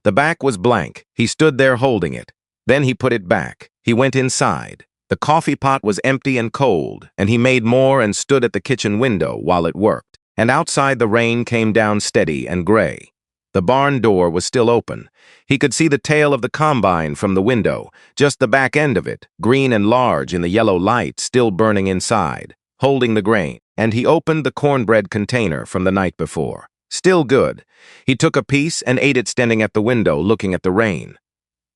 The back was blank. He stood there holding it. Then he put it back. He went inside. The coffee pot was empty and cold, and he made more and stood at the kitchen window while it worked. And outside the rain came down steady and gray. The barn door was still open. He could see the tail of the combine from the window, just the back end of it, green and large in the yellow light still burning inside, holding the grain. And he opened the cornbread container from the night before. Still good. He took a piece and ate it standing at the window looking at the rain.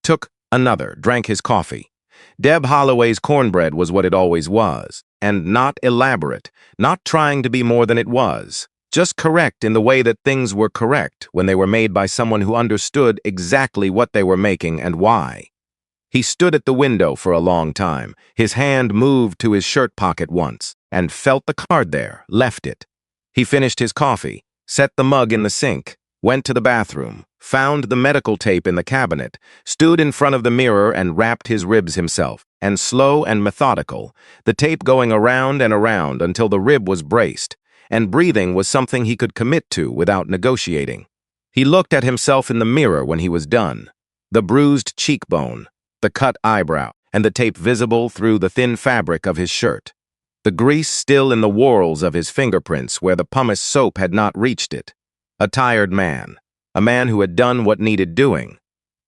Took another, drank his coffee. Deb Holloway's cornbread was what it always was, and not elaborate, not trying to be more than it was, just correct in the way that things were correct when they were made by someone who understood exactly what they were making and why. He stood at the window for a long time. His hand moved to his shirt pocket once, and felt the card there, left it. He finished his coffee, set the mug in the sink, went to the bathroom, found the medical tape in the cabinet, stood in front of the mirror and wrapped his ribs himself, and slow and methodical, the tape going around and around until the rib was braced, and breathing was something he could commit to without negotiating. He looked at himself in the mirror when he was done. The bruised cheekbone, the cut eyebrow, and the tape visible through the thin fabric of his shirt. The grease still in the whorls of his fingerprints where the pumice soap had not reached it. A tired man, a man who had done what needed doing.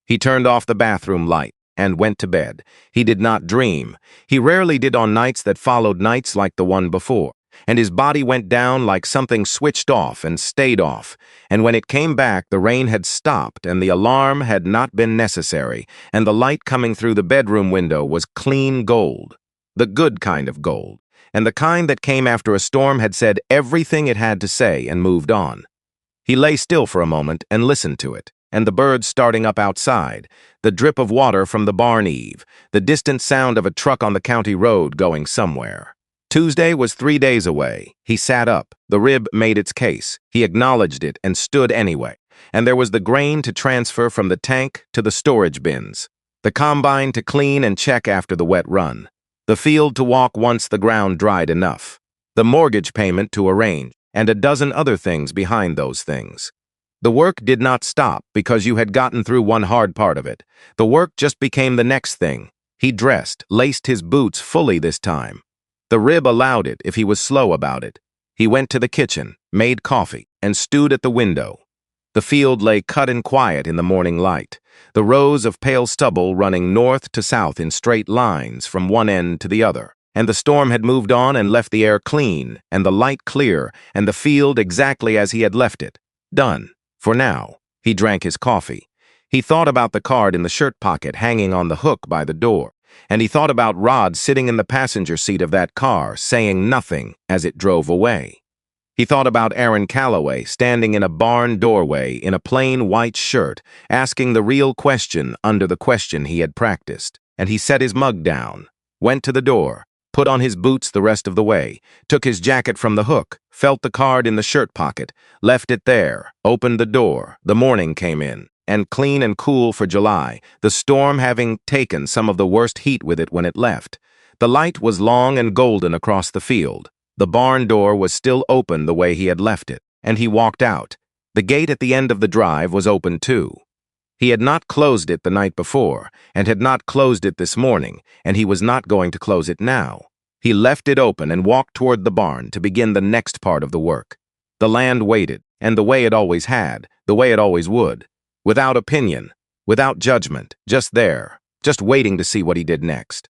He turned off the bathroom light, and went to bed. He did not dream. He rarely did on nights that followed nights like the one before. And his body went down like something switched off and stayed off. And when it came back, the rain had stopped, and the alarm had not been necessary, and the light coming through the bedroom window was clean gold. The good kind of gold. And the kind that came after a storm had said everything it had to say and moved on. He lay still for a moment and listened to it, and the birds starting up outside, the drip of water from the barn eave, the distant sound of a truck on the county road going somewhere. Tuesday was 3 days away. He sat up. The rib made its case. He acknowledged it and stood anyway. And there was the grain to transfer from the tank to the storage bins, the combine to clean and check after the wet run, the field to walk once the ground dried enough, the mortgage payment to arrange, and a dozen other things behind those things. The work did not stop because you had gotten through one hard part of it. The work just became the next thing. He dressed, laced his boots fully this time. The rib allowed it if he was slow about it. He went to the kitchen, made coffee, and stewed at the window. The field lay cut and quiet in the morning light, the rows of pale stubble running north to south in straight lines from one end to the other. And the storm had moved on and left the air clean, and the light clear, and the field exactly as he had left it. Done. For now. He drank his coffee. He thought about the card in the shirt pocket hanging on the hook by the door. And he thought about Rod sitting in the passenger seat of that car, saying nothing as it drove away. He thought about Aaron Calloway standing in a barn doorway in a plain white shirt, asking the real question under the question he had practiced. And he set his mug down, went to the door, put on his boots the rest of the way, took his jacket from the hook, felt the card in the shirt pocket, left it there, opened the door. The morning came in, and clean and cool for July, the storm having taken some of the worst heat with it when it left. The light was long and golden across the field. The barn door was still open the way he had left it, and he walked out. The gate at the end of the drive was open too. He had not closed it the night before, and had not closed it this morning, and he was not going to close it now. He left it open and walked toward the barn to begin the next part of the work. The land waited, and the way it always had, the way it always would. Without opinion, without judgment, just there, just waiting to see what he did next.